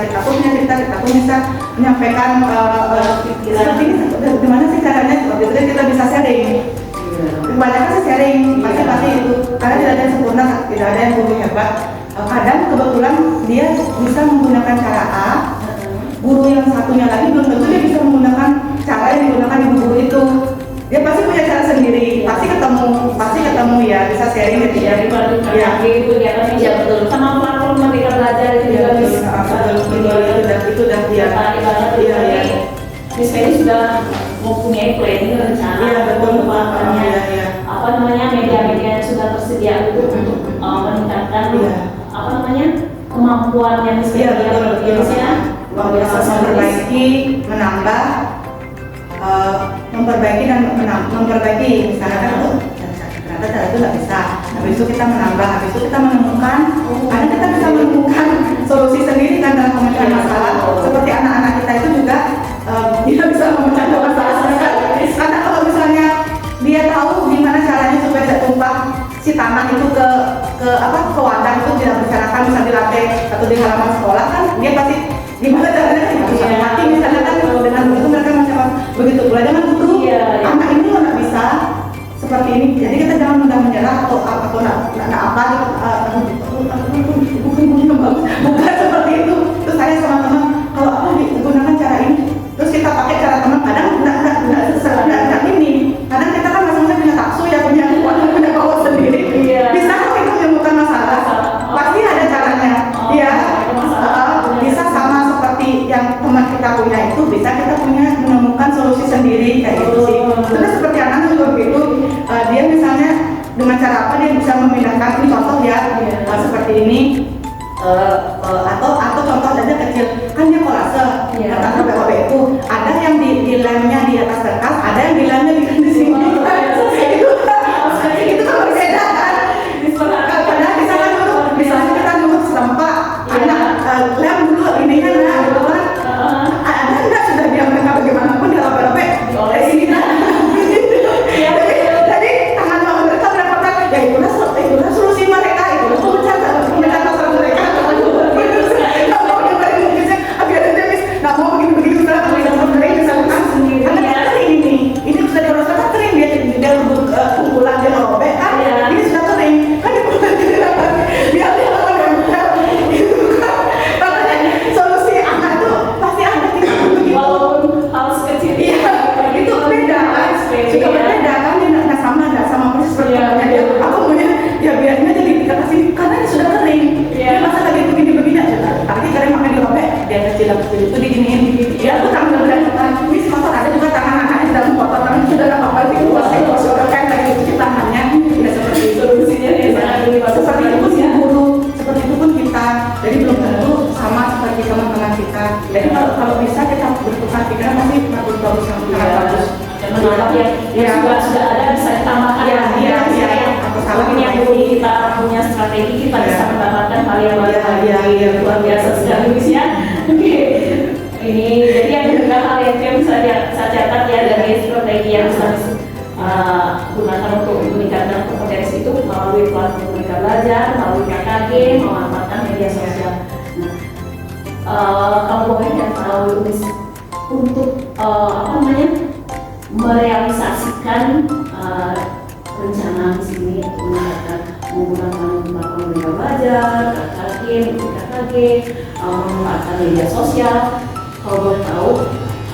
S2: kita pun bisa menyampaikan seperti ini, gimana sih caranya, seperti itu kita bisa sharing. Kebanyakan sih sharing, pasti itu, karena tidak ada yang sempurna, tidak ada yang guru hebat. Kadang kebetulan dia bisa menggunakan cara A, guru yang satunya lagi belum tentu dia bisa menggunakan cara yang digunakan ibu guru itu. Dia pasti punya cara sendiri, pasti ketemu ya, bisa sharing gitu ya.
S1: Gitu di atas media betul. Sama platform Merdeka Belajar Miss Feli sudah mempunyai planning rencana
S2: Iya, betul.
S1: kedepannya.
S2: Iya, iya.
S1: Apa namanya media-media yang sudah tersedia untuk meningkatkan
S2: Iya.
S1: apa namanya kemampuannya Miss Feli
S2: Iya, betul,
S1: yang
S2: betul.
S1: Indonesia luar biasa sekali.
S2: Memperbaiki, menambah, memperbaiki dan memperbaiki. Misalnya kan itu ternyata cara itu nggak bisa. Habis itu kita menambah, habis itu kita menemukan, karena kita bisa menemukan solusi sendiri kan dalam pemecahan masalah. Seperti anak-anak kita itu juga dia bisa memecahkan masalah mereka. Karena kalau misalnya dia tahu gimana caranya supaya tidak tumpah si tanah itu ke wadah itu tidak berserakan, misalnya di lantai atau di halaman sekolah kan dia pasti gimana caranya kan bisa mati misalnya kan. Dengan begitu mereka macam begitu pula jangan butuh anak ini lo nggak bisa seperti ini, jadi kita jangan mudah menyerah atau apa bukan seperti itu. Terus saya sama teman kalau aku digunakan cara ini terus kita pakai cara teman kadang nggak ini, kadang kita kan masing-masing punya taksu ya, punya power sendiri. Bisa kok kita menemukan masalah, pasti ada caranya. Bisa sama seperti yang teman kita punya itu, bisa kita punya menemukan solusi sendiri kayak gitu sih. Terus seperti anak juga begitu, dia misalnya dengan cara apa dia bisa memindahkan, ini contoh ya, seperti ini. Atau contoh aja kecil kan dia kolase atau BOB itu ada yang di lemnya di atas kertas, ada yang di lemnya di sini. Itu kan berbeda kan. Padahal misalnya kita dulu setempat anak lem dulu ininya gitu kan. Ada enggak sudah dia mereka bagaimanapun di BOB ini kan. Jadi tangan mereka mendapatkan ya itulah solusi mereka, itulah pemecahan masalah mereka. Nggak mau begini-begini sekarang misalkan karena ini sudah dirasakan kering dia pukulan dia robek kan ini sudah kering kan dia lakukan itu kan. Makanya solusi anak itu pasti ada begitu
S1: Walaupun hal sekecil
S2: itu beda kan, juga berbeda kan, dia nggak sama persis seperti dia aku punya ya biasanya jadi kita kasih karena ini sudah kering dia masa lagi begini-begini aja tapi kering makanya dirobek dia kecil itu diginiin ya aku tangan berantakan ini motor ada juga tangan anaknya dalam motor tangan sudah nggak apa-apa sih kuasa kan lagi cuci tangannya tidak seperti itu solusinya dia seperti itu pun guru seperti itu pun kita, jadi belum tentu sama seperti teman-teman kita. Jadi kalau bisa kita bertukar pikiran pasti bagus yang bagus
S1: dan menambah yang sudah ada bisa ditambahkan punya kita punya strategi kita bisa mendapatkan hal yang baru luar biasa sekali ya. Oke, ini jadi ada juga hal yang bisa saya catat ya dari strategi yang bisa gunakan untuk meningkatkan kompetensi itu melalui platform Merdeka Belajar, melalui KKG, memanfaatkan media sosial. Kalau boleh dan tahu untuk merealisasikan rencana di sini menggunakan platform Merdeka Belajar, KKG, memanfaatkan media sosial. Kalau boleh tahu,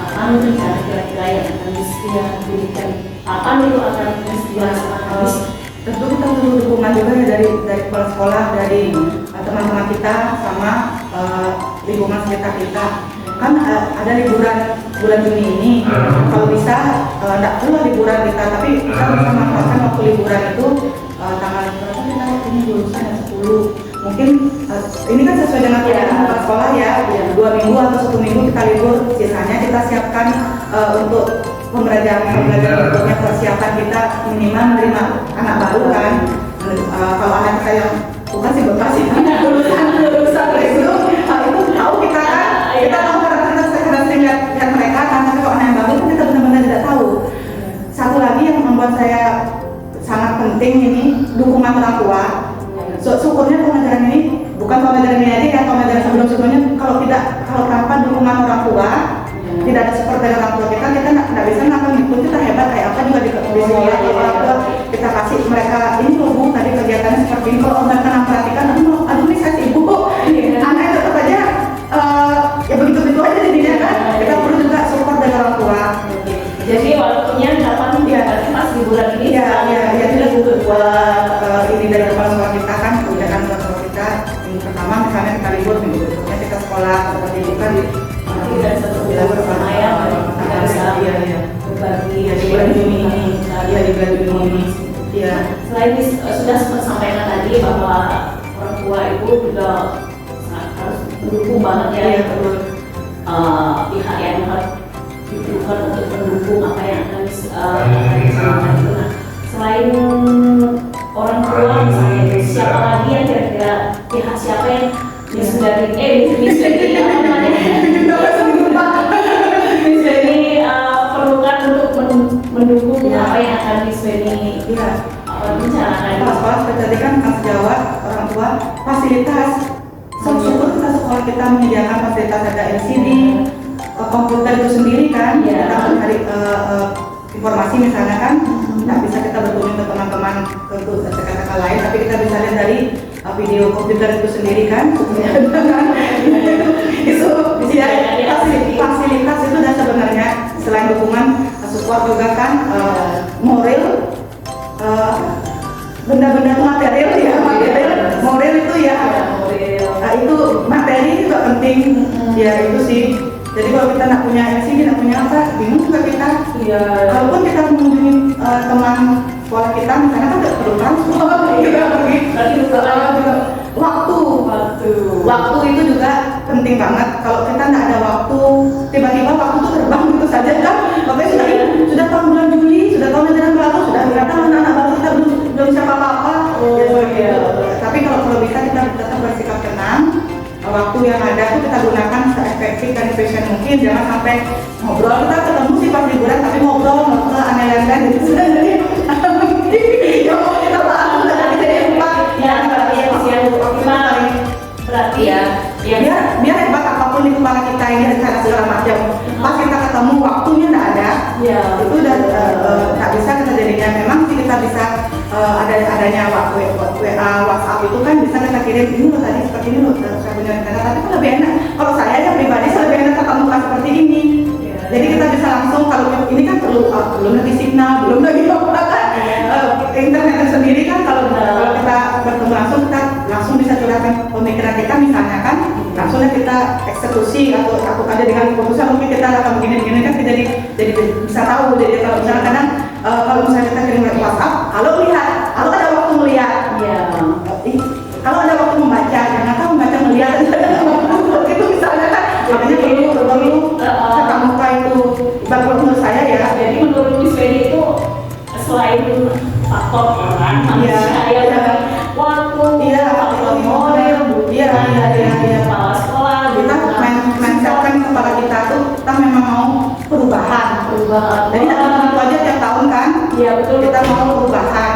S1: kapan rencana kira-kira yang akan diberikan? Kapan itu akan dilaksanakan habis?
S2: Tentu kita butuh dukungan juga ya dari kepala sekolah, dari teman-teman kita sama lingkungan sekitar kita. Kan ada liburan bulan Juni ini, kalau bisa tidak perlu liburan kita, tapi kita bisa manfaatkan waktu liburan itu tanggal berapa kita ini lulusan yang 10. Mungkin ini kan sesuai dengan keadaan kepala sekolah ya, 2 minggu atau 1 minggu kita libur, sisanya kita siapkan untuk pembelajaran berikutnya, persiapan kita minimal menerima anak baru kan. Kalau anak kita yang bukan sih bapak sih lulusan itu tahu kita kan, kita tahu karena kita sering lihat mereka kan, tapi kalau anak yang baru kan kita benar-benar tidak tahu. Satu lagi yang membuat saya sangat penting ini dukungan orang tua. Syukurnya pengajaran ini bukan pengajaran ini aja ya, pengajaran sebelum-sebelumnya kalau tanpa dukungan orang tua, tidak ada support dari orang tua kita nggak bisa ngapa ngikut kita hebat kayak apa juga di sini ya. Orang tua kita kasih mereka ini loh bu tadi kegiatannya seperti ini, kalau mereka memperhatikan aduh ini saya sibuk anaknya tetap aja ya begitu-begitu aja jadinya kan. Kita perlu juga support dari orang tua.
S1: Jadi waktunya kapan pas liburan ini?
S2: Ya tidak buat ini dari kepala sekolah kita kan, kebijakan kepala sekolah kita minggu pertama misalnya kita libur, minggu berikutnya kita sekolah seperti itu kan.
S1: Nanti dari 1 bulan bersama ya. selain sudah sempat sampaikan tadi bahwa orang tua itu juga harus mendukung banget ya,
S2: Iya,
S1: betul. Pihak yang harus diperlukan untuk mendukung apa yang akan dilakukan itu. Nah, selain orang tua misalnya itu, siapa lagi yang kira-kira pihak siapa yang Miss dari Miss dari apa namanya? Miss dari perlukan untuk mendukung apa yang akan Miss Beni rencanakan.
S2: Sekolah seperti kan Mas Jawab orang tua fasilitas. Syukur kita sekolah kita menyediakan fasilitas ada LCD, komputer itu sendiri kan.
S1: Iya.
S2: Kita mencari informasi misalnya kan, nggak bisa kita berkunjung ke teman-teman ke sekolah lain, tapi kita bisa lihat dari video komputer itu sendiri kan. Itu fasilitas itu dan sebenarnya selain dukungan support juga kan moral, benda-benda material ya, moral itu ya. Nah, itu materi juga penting ya itu sih. Jadi kalau kita nggak punya LCD, nggak punya apa, bingung juga kita.
S1: Iya.
S2: Kalaupun kita mengunjungi teman sekolah kita, misalnya kan nggak perlu transport, kita pergi.
S1: Berarti juga
S2: Waktu itu juga penting banget. Kalau kita nggak ada waktu, tiba-tiba waktu itu terbang gitu saja kan. Makanya sudah tahun bulan Juli, sudah tahun ajaran baru, sudah ternyata anak-anak baru kita belum siapa apa-apa.
S1: Iya.
S2: Tapi kalau bisa kita tetap bersikap tenang. Waktu yang ada itu kita gunakan seefektif dan efisien mungkin, jangan sampai ngobrol. Kita ketemu sih pas liburan tapi ngobrol aneh-aneh gitu. Jadi ya mau kita bahas udah jadi empat.
S1: Ya, berarti ya,
S2: biar hebat apapun di kepala kita ini rencana segala macam. Pas kita ketemu waktunya nggak ada.
S1: ya.
S2: Itu udah nggak bisa kita jadinya. Memang sih kita bisa adanya WA, WhatsApp itu kan bisa kita kirim ini loh tadi seperti ini loh saya punya rencana, tapi kan lebih enak. Kalau saya ya pribadi saya lebih enak ketemu kan seperti ini. Jadi kita bisa langsung kalau ini kan belum lagi signal, belum lagi apa kan internet sendiri kan kalau kita bertemu langsung kita langsung bisa curahkan pemikiran kita misalnya kan langsungnya kita eksekusi atau ada dengan keputusan mungkin kita akan begini kan jadi bisa tahu. Jadi kalau misalnya kadang kalau misalnya kita kirim lewat WhatsApp, kalau ada waktu melihat, kalau ada waktu membaca, jangan tahu membaca melihat itu misalnya kan makanya perlu tatap muka itu. Menurut saya ya.
S1: Jadi menurut Miss Beni itu selain faktor orang manusia ya, waktu, faktor moral, kepala sekolah,
S2: Kita mindsetkan kepala kita tuh kita memang mau perubahan. Jadi tidak itu aja tiap tahun kan?
S1: Iya betul.
S2: Kita mau perubahan.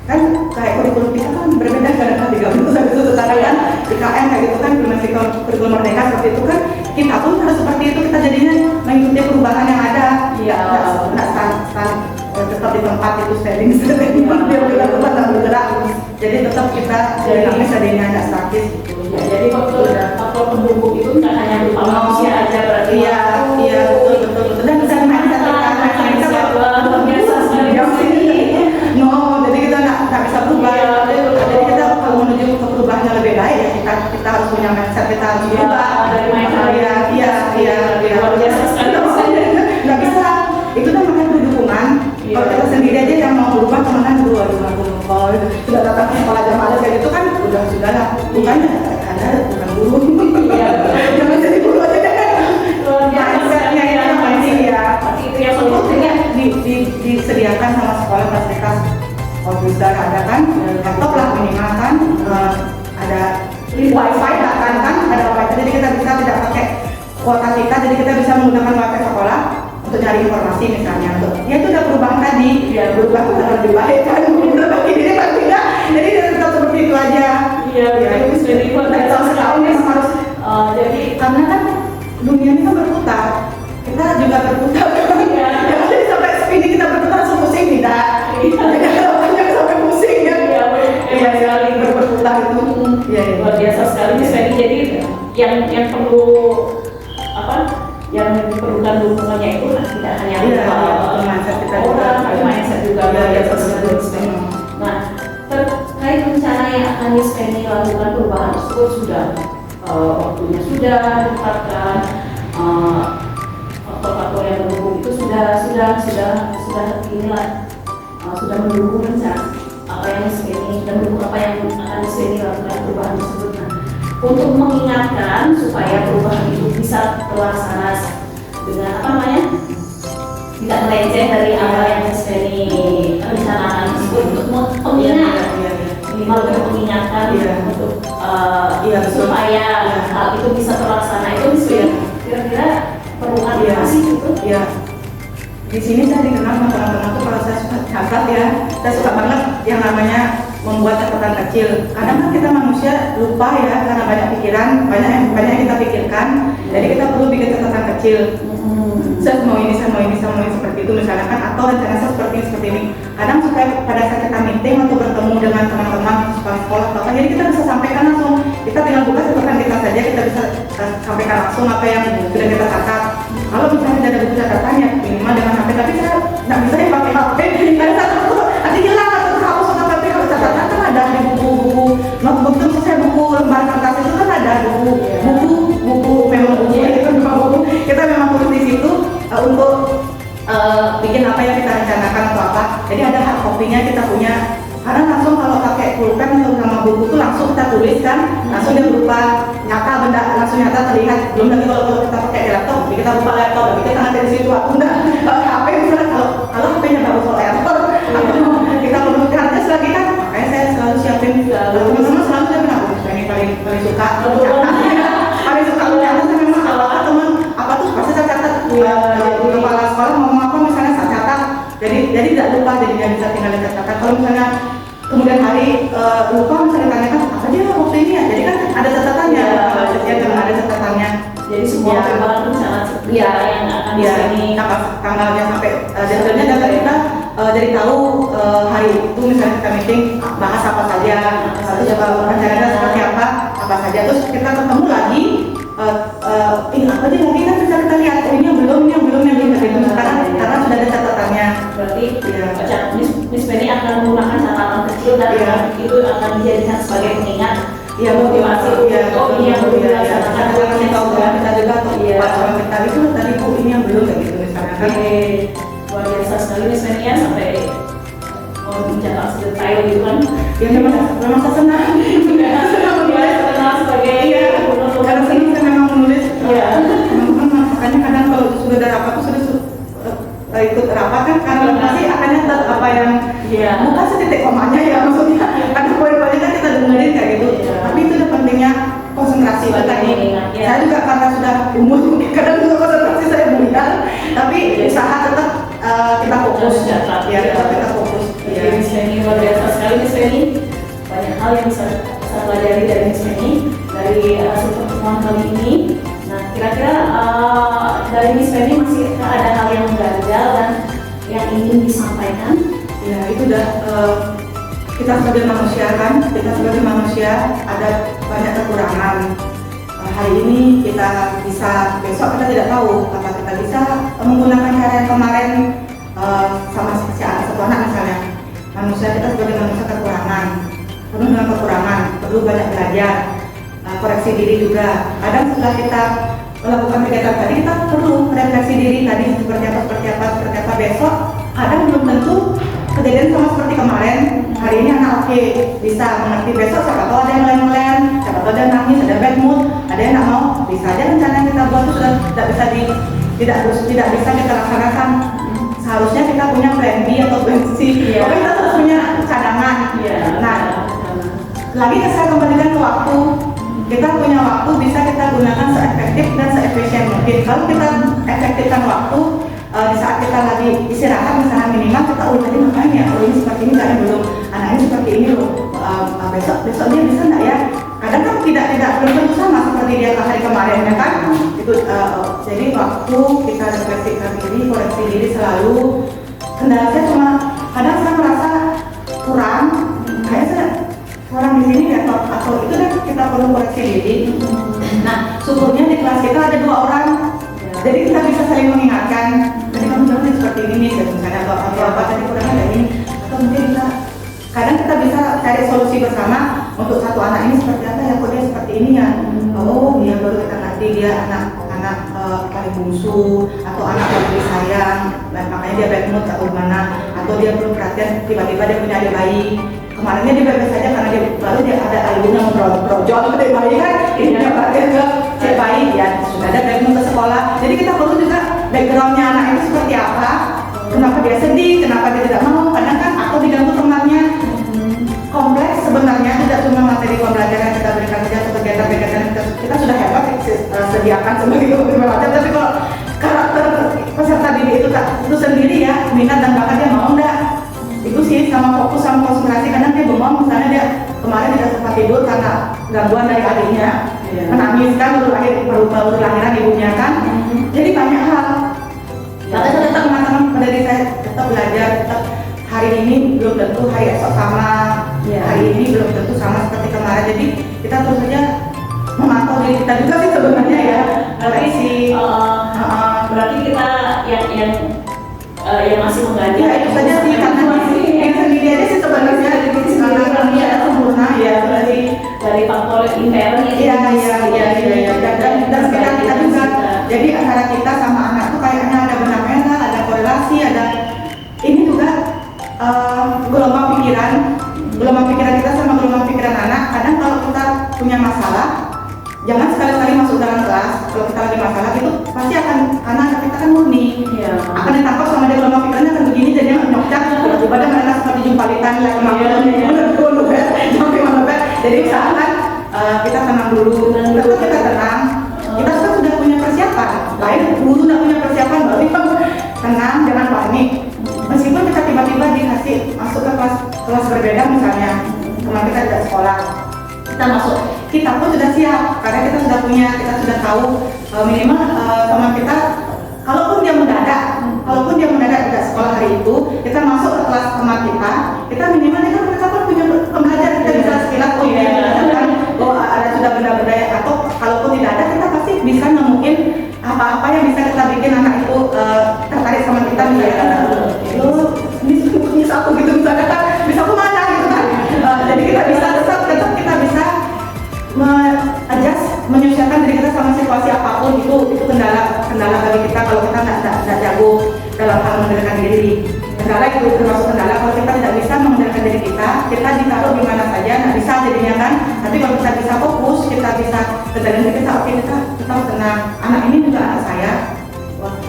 S2: Kan kayak kurikulum kita kan berbeda kadang-kadang 30 sampai itu kan IKM kayak gitu kan kurikulum merdeka seperti itu kan kita pun harus seperti itu, kita jadinya mengikuti perubahan yang ada.
S1: Iya.
S2: Nggak tetap di tempat itu standing biar kita bergerak. Jadi tetap kita jadi jadinya nggak statis gitu.
S1: Ya, jadi faktor pendukung itu nggak hanya berupa manusia aja berarti.
S2: Iya betul. Dan bisa mindset kita
S1: luar biasa sekali.
S2: Jadi kita nggak bisa berubah. Jadi kita kalau menuju ke perubahan yang lebih baik ya kita harus punya mindset, kita harus berubah.
S1: Dari mindset.
S2: Iya.
S1: Luar biasa sekali.
S2: Nggak bisa. Itu kan makanya butuh dukungan. Kalau kita sendiri aja yang mau berubah teman-teman dulu sudah datang ke sekolah jam malas kayak gitu kan sudah lah. Bukan ada bukan guru. Jangan jadi guru aja deh. Mindsetnya itu yang penting ya.
S1: Itu yang
S2: Sebetulnya disediakan sama sekolah fasilitas komputer ada kan, laptop lah minimal kan, ada wifi bahkan kan, ada wifi jadi kita bisa tidak pakai kuota kita, jadi kita bisa menggunakan wifi sekolah untuk cari informasi misalnya. Ya itu udah perubahan tadi, ya berubah untuk lebih baik kan, berbagi diri kan tidak, jadi tetap seperti itu aja.
S1: Iya, itu sudah dibuat dari tahun setahun ya harus
S2: jadi karena kan dunia ini kan berputar, kita juga berputar. Jadi sampai ini kita berputar langsung pusing tidak? Banyak sampai pusing ya. Iya sekali berputar itu.
S1: Luar biasa sekali Miss Beni. Jadi yang perlu yang diperlukan dukungannya itu tidak hanya
S2: mindset kita
S1: orang, tapi mindset juga luar biasa sekali Miss Beni. Nah, terkait rencana yang akan Miss Beni lakukan perubahan tersebut sudah waktunya sudah ditetapkan, faktor-faktor yang mendukung itu sudah mendukung rencana apa yang Miss Beni dan mendukung apa yang akan Miss Beni lakukan perubahan tersebut. Nah, untuk mengingatkan supaya perubahan itu bisa terlaksana dengan apa namanya, tidak melenceng dari apa yang Miss Beni rencanakan tersebut, untuk pengingat minimal untuk mengingatkan untuk supaya hal itu bisa terlaksana. Itu Miss Beni kira-kira perlu apa sih itu?
S2: Iya. Di sini saya dikenal sama teman-teman tuh kalau saya suka catat ya, saya suka banget yang namanya membuat catatan kecil. Kadang kan kita manusia lupa ya karena banyak pikiran, banyak yang kita pikirkan. Jadi kita perlu bikin catatan kecil. Saya mau ini seperti itu misalnya kan, atau rencana saya seperti ini. Kadang supaya pada saat kita meeting atau bertemu dengan teman-teman sekolah atau apa, jadi kita bisa sampaikan langsung. Kita tinggal buka catatan kita saja, kita bisa sampaikan langsung apa yang sudah kita catat. Kalau misalnya tidak ada buku catatan ya minimal dengan HP, tapi saya nggak bisa ya pakai HP. Karena satu nanti hilang atau terhapus atau tapi kalau catatan kan ada di buku-buku notebook itu, saya buku lembar kertas itu kan ada buku memang buku ya, itu memang buku kita memang tulis di situ untuk bikin apa yang kita rencanakan atau apa. Jadi ada hard copy-nya kita punya. Karena langsung kalau pakai pulpen atau sama buku itu langsung kita tulis kan, langsung dia berupa nyata, benda langsung nyata terlihat. Belum lagi kalau kita pakai di laptop, kita buka laptop, kita ada di situ aku enggak HP misalnya kalau HP-nya baru soal laptop, kita perlu harus lagi kan. Makanya saya selalu siapin teman-teman selalu saya bilang ini paling suka paling suka mencatat. Saya memang kalau teman apa tuh pasti saya catat kepala sekolah ngomong apa misalnya saya catat. Jadi tidak lupa, jadinya bisa tinggal dicatatkan. Kalau misalnya kemudian hari lupa misalnya ditanyakan apa dia waktu ini ya, jadi kan ada catatannya, ada catatannya.
S1: Jadi semua perubahan rencana yang akan ini
S2: tanggalnya sampai detailnya data kita jadi tahu hari itu misalnya kita meeting bahas apa saja, coba rencananya seperti apa saja, terus kita ketemu lagi ini apa aja lagi kan bisa kita lihat ini yang belum gitu sekarang karena sudah ada catatannya.
S1: Berarti Miss Beni akan menggunakan catatan kecil dan itu akan dijadikan sebagai pengingat motivasi untuk ini yang belum dilaksanakan.
S2: Kita juga untuk pacaran kita itu tadi bu ini yang belum kayak gitu misalnya kan.
S1: Luar biasa sekali Miss Beni ya, sampai mau mencatat sedetail gitu kan.
S2: Ya memang saya senang
S1: sebagai
S2: karena sini saya memang menulis makanya kadang kalau sudah ada rapat sudah ikut rapat kan karena pasti akannya apa yang bukan setitik komanya ya, maksudnya ada poin-poinnya kan kita dengerin kayak gitu. Tapi itu udah pentingnya konsentrasi itu tadi. Saya juga karena sudah umur kadang juga konsentrasi saya buyar, tapi usaha tetap kita fokus tetap kita fokus.
S1: Miss Beni luar biasa sekali Miss Beni, banyak hal yang bisa pelajari dari Miss Beni dari hasil pertemuan kali ini. Nah, kira-kira dari Miss Beni masih ada hal yang ganjal dan yang ingin disampaikan?
S2: Ya itu udah kita sebagai manusia ada banyak kekurangan. Hari ini kita bisa, besok kita tidak tahu apa kita bisa menggunakan cara yang kemarin sama satu anak misalnya. Manusia kita sebagai manusia penuh dengan kekurangan, perlu banyak belajar. Koreksi diri juga. Kadang setelah kita melakukan kegiatan tadi kita perlu refleksi diri tadi seperti apa besok. Kadang belum tentu kejadian sama seperti kemarin. Hari ini anak oke bisa mengerti, besok siapa tahu ada yang melem, siapa tahu ada yang nangis, ada bad mood, ada yang nggak mau. Bisa aja rencana yang kita buat itu sudah tidak bisa kita laksanakan. Seharusnya kita punya plan B atau plan C. Pokoknya kita harus punya cadangan. Nah, lagi saya kembalikan ke waktu. Kita punya waktu bisa kita gunakan seefektif dan seefisien mungkin. Kalau kita efektifkan waktu di saat kita lagi istirahat misalnya minimal kita tadi ngapain ya, ini seperti ini nggak ya belum, anak ini seperti ini loh, besok dia bisa nggak ya. Kadang kan tidak belum tentu sama seperti dia hari kemarin ya kan. Itu jadi waktu kita refleksikan diri, koreksi diri selalu. Kendala saya cuma kadang saya merasa kurang, kayak saya orang di sini ya atau itu kan kita perlu koreksi diri. Nah, syukurnya di kelas kita ada 2 orang, jadi kita bisa saling mengingatkan. Jadi kamu jangan seperti ini nih, misalnya atau apa tadi kurangnya kayak ini, atau mungkin kadang kita bisa cari solusi bersama untuk satu anak ini seperti apa ya, kok dia seperti ini ya. Oh iya, baru kita ngerti dia anak paling bungsu atau anak yang lebih sayang, dan makanya dia bad mood atau gimana, atau dia perlu perhatian tiba-tiba dia punya adik bayi. kemarinnya dia bebas saja karena dia lalu dia ada ibunya brojol ke bayi kan, ibunya pakai ke cek bayi ya sudah ada background ke sekolah. Jadi kita perlu juga backgroundnya anak itu seperti apa, kenapa dia sedih, kenapa dia tidak mau. Kadang kan aku diganggu temannya. Kompleks sebenarnya tidak cuma materi pembelajaran kita berikan saja atau kegiatan-kegiatan kita sudah hebat sediakan sebagai guru belajar, tapi kalau karakter peserta didik itu sendiri ya minat dan bakat dia mau enggak itu sih sama fokus sama konsentrasi. Kadang dia bengong misalnya dia kemarin tidak sempat tidur karena gangguan dari adiknya menangis kan baru lahiran ibunya kan, jadi banyak hal. Maka saya tetap mengatakan pada diri saya tetap belajar, tetap hari ini belum tentu hari esok sama, hari ini belum tentu sama seperti kemarin. Jadi kita terus saja memantau diri kita juga sih sebenarnya ya.
S1: Berarti kita yang masih menggaji
S2: Ya itu saja sih karena yang sendiri aja sih sebenarnya karena dia ada sempurna ya
S1: dari faktor intern
S2: dan kita juga. Jadi antara kita sama anak tuh kayaknya ada benang merah, ada korelasi, ada ini juga gelombang pikiran kita sama gelombang pikiran anak. Kadang kalau kita punya masalah, jangan sekali-kali masuk dalam kelas. Kalau kita lagi masalah itu pasti akan karena kita kan murni, akan ditangkap sama dia gelombang pikirannya akan begini, jadi nyokap tiba-tiba dia mereka seperti jumpalitan lagi jadi usahakan kita tenang dulu. Kalau kita tenang, kita sudah punya persiapan. Lain guru tidak punya persiapan, berarti tenang, jangan panik. Meskipun kita tiba-tiba dikasih masuk ke kelas berbeda misalnya, teman kita tidak sekolah, kita masuk, kita pun sudah siap karena kita sudah tahu minimal teman kita, kalaupun dia mendadak tidak sekolah hari itu, kita masuk ke kelas teman kita minimal mereka pun punya pembelajaran, kita bisa sekilas ada sudah benda-benda yang, atau kalaupun tidak ada kita pasti bisa nemuin apa-apa yang bisa kita bikin anak itu tertarik sama kita misalnya. Ini satu gitu misalnya kan bisa kemana gitu kan. Jadi kita bisa tetap kita bisa menyesuaikan diri kita sama situasi apapun. Itu kendala bagi kita kalau kita tidak jago dalam hal mengendalikan diri. Kendala itu termasuk kendala kalau kita tidak bisa mengendalikan diri kita ditaruh di mana saja nggak bisa jadinya kan. Tapi kalau kita bisa fokus, kita bisa kendalikan diri kita, oke kita tenang. Anak ini juga anak saya,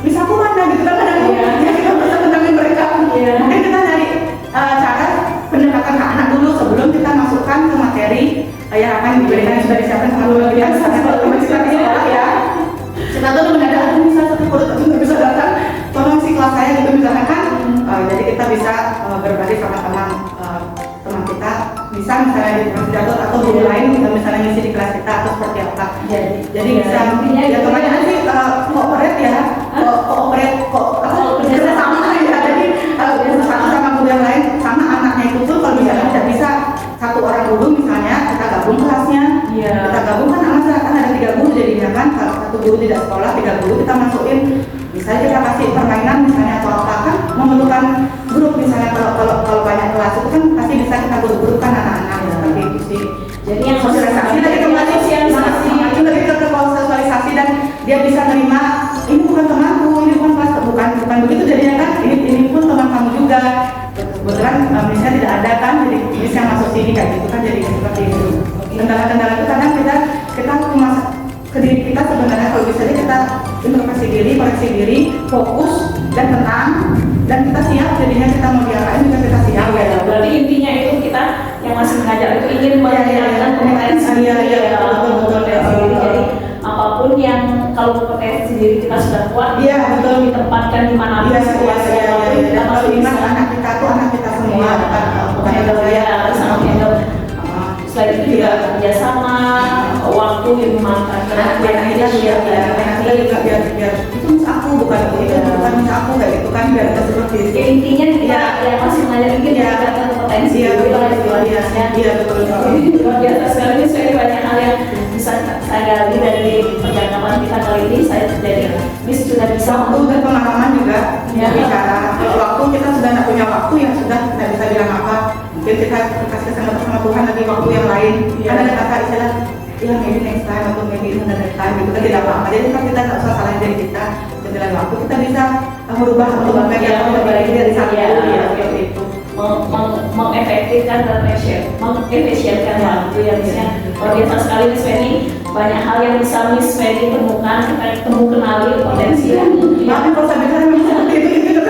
S2: bisa aku mana gitu kan kadang ya kita bisa tenangin mereka. Mungkin kita cari cara pendekatan ke anak dulu sebelum kita masukkan ke materi yang akan diberikan, yang sudah disiapkan sama guru kita. Sekolah ya kita tuh mendadak bisa satu kulit nggak bisa datang, tolong si kelas saya gitu misalnya kan. Jadi kita bisa berbagi sama teman kita, bisa misalnya di jadwal atau guru lain misalnya ngisi di kelas kita atau seperti apa. Jadi bisa ya kebanyakan sih kerjasama ya. Jadi satu sama guru yang lain sama anaknya itu tuh kalau misalnya tidak bisa satu orang guru misalnya kita gabung kelasnya, kita gabung kan ada 3 guru jadinya kan. Kalau satu guru tidak sekolah 3 guru kita masukin, misalnya kita kasih permainan misalnya atau apa kan memerlukan grup misalnya. Kalau banyak kelas itu kan pasti bisa kita grup-grupkan anak-anak seperti itu sih.
S1: Jadi yang
S2: sosialisasi lagi kembali lagi ke sosialisasi dan dia bisa terima ini bukan temanku, ini bukan kelas, bukan begitu jadinya kan. Ini pun teman kamu juga. Kebetulan misalnya tidak ada kan, jadi bisa masuk sini kayak gitu kan, jadi seperti itu. Kendala-kendala itu kadang kita ke diri kita sebenarnya kalau bisa kita introspeksi diri, koreksi diri, fokus dan tenang, dan kita siap jadinya kita mau diapain juga kita siap.
S1: Berarti intinya itu kita yang masih mengajar itu ingin meningkatkan kompetensi diri. Jadi apapun yang kalau kompetensi diri kita sudah kuat, betul ditempatkan di mana pun situasi apapun kita masih bisa.
S2: Anak kita semua bukan
S1: selain itu juga kerjasama, waktu yang memanfaatkan
S2: biar itu aku bukan aku kayak gitu kan, biar kita seperti itu.
S1: Intinya kita yang masih mengajar ingin meningkatkan kompetensi.
S2: Betul.
S1: Luar biasa sekali, ini saya banyak hal yang bisa saya gali dari percakapan kita kali ini. Saya jadi Miss sudah bisa
S2: waktu dan pengalaman juga bicara. Kalau waktu kita sudah tidak punya waktu yang sudah tidak bisa bilang apa. Mungkin kita kasih kesempatan sama Tuhan lagi waktu yang lain. Kan ada kata istilah ya maybe next time atau maybe another time gitu kan, tidak apa-apa. Jadi kan kita nggak usah salahin diri kita. Dengan waktu kita bisa merubah bagian dari satu seperti itu.
S1: mengefektifkan dan mengefisienkan waktu ya misalnya luar biasa sekali Miss Feni, banyak hal yang bisa Miss Feni temukan, kita kenali potensi yang
S2: Maaf kalau saya bicara memang seperti itu.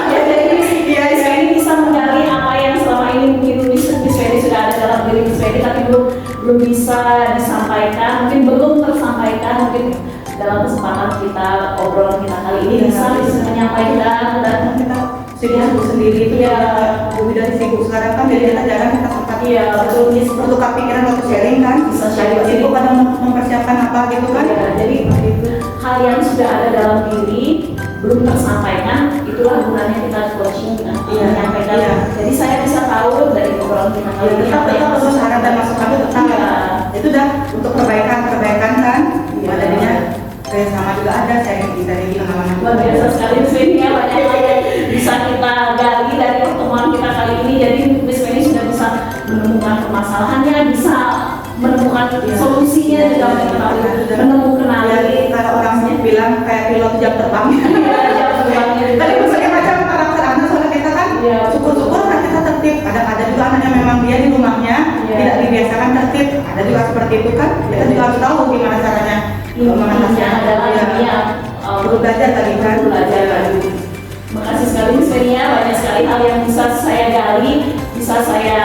S1: ya jadi Miss Feni bisa menggali apa yang selama ini mungkin Miss Feni sudah ada dalam diri Miss Feni tapi belum bisa disampaikan, mungkin belum tersampaikan, mungkin dalam kesempatan kita obrolan kita kali ini bisa menyampaikan dan
S2: Kita sibuk sendiri itu ya, lebih dari sibuk sekarang kan jadi kita jarang kita sempat
S1: betul Miss,
S2: bertukar pikiran waktu sharing kan,
S1: bisa sharing.
S2: sibuk kadang mempersiapkan apa gitu kan.
S1: Ya, jadi hal yang sudah ada dalam diri belum tersampaikan, itulah gunanya kita coaching menyampaikan.
S2: Iya.
S1: Jadi saya bisa tahu dari obrolan kita kali ini
S2: Tetap
S1: apa yang
S2: tetap saran dan masukan itu tetap
S1: Iya.
S2: itu dah untuk perbaikan kan.
S1: Iya.
S2: Jadinya kerjasama juga ada sharing dari pengalaman.
S1: luar biasa sekali Miss Feni ya, banyak hal yang bisa kita gali dari pertemuan kita kali ini. Jadi Miss Feni sudah bisa menemukan permasalahannya, bisa menemukan solusinya juga menemukan
S2: Ya, kalau orang bilang kayak pilot jam terbang. Tadi berbagai macam karakter anak soalnya kita kan
S1: Iya.
S2: syukur-syukur kan kita tertib. Ada juga anak yang memang dia di rumahnya
S1: Iya.
S2: tidak dibiasakan tertib. Ada juga seperti itu kan. Kita juga harus tahu gimana caranya
S1: Intinya adalah dia
S2: perlu belajar tadi kan.
S1: belajar lagi. Makasih sekali Miss Feni ya, banyak sekali hal yang bisa saya gali, bisa saya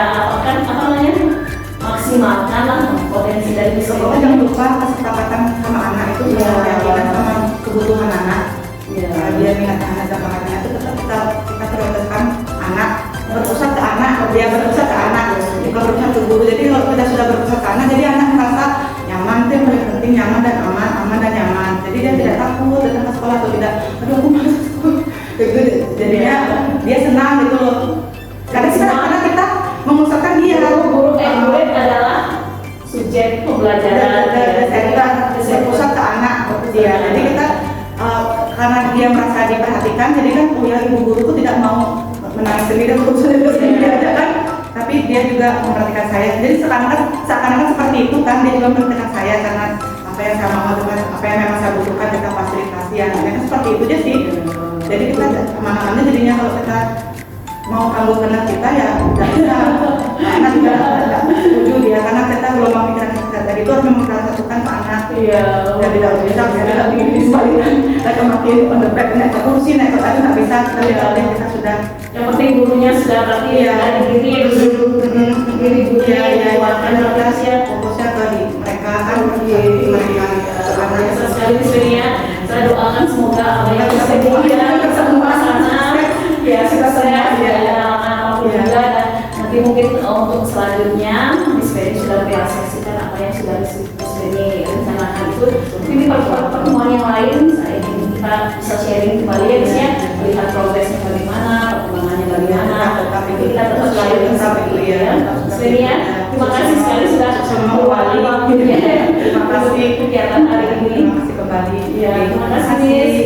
S1: maksimalkan lah potensi dari Miss
S2: Pokoknya
S1: Feni.
S2: jangan lupa kesepakatan sama anak itu
S1: Iya.
S2: keyakinan sama kebutuhan anak.
S1: Iya.
S2: Dia minat anak dan bakatnya itu tetap kita prioritaskan anak, berpusat ke anak, dia berpusat ke anak, bukan berpusat ke guru. Jadi kalau kita sudah berpusat ke anak, jadi anak merasa nyaman, itu yang paling penting, nyaman dan aman dan nyaman. Jadi dia tidak takut datang ke sekolah atau tidak, aduh aku malas sekolah. Gitu. Jadinya dia senang gitu loh. Karena kita memusatkan dia.
S1: Guru murid adalah subjek pembelajaran.
S2: Kita berpusat ke anak dia. Jadi kita karena dia merasa diperhatikan, jadi kan ya ibu guruku tidak mau menangis sendiri untuk sendiri aja kan, tapi dia juga memperhatikan saya. Jadi seakan-akan seperti itu kan, dia juga memperhatikan saya karena apa yang saya mau dengan apa yang memang saya butuhkan kita fasilitasi anaknya kan seperti itu aja sih. Jadi kita kemana-mana jadinya kalau kita mau kambuh benar kita ya tidak bisa, anak juga tidak setuju dia karena kita gelombang pikiran kita tadi itu harus memang kita satukan ke anak.
S1: Iya.
S2: Dan tidak disebalikan, mereka makin on the back, naik ke kursi, naik ke tadi nggak bisa, kita sudah.
S1: Yang penting gurunya sudah berarti dari diri
S2: Iya,
S1: kuatkan
S2: fokusnya ke di mereka kan, mereka
S1: luar biasa sekali Miss Feni ya. Saya doakan semoga apa yang bisa diberikan semua sana ya sukses ya alhamdulillah. Dan nanti mungkin untuk selanjutnya Miss Feni sudah merealisasikan apa yang sudah Miss Feni rencanakan itu. Mungkin di pertemuan yang lain saya ingin kita bisa sharing kembali ya Miss ya, melihat progresnya bagaimana, perkembangannya bagaimana. Itu kita tetap lanjutkan sampai itu ya Miss Feni ya. Terima kasih sekali sudah meluangkan waktunya.
S2: Terima kasih
S1: kegiatan hari ini.
S2: Terima kasih kembali.
S1: Ya, terima kasih Miss.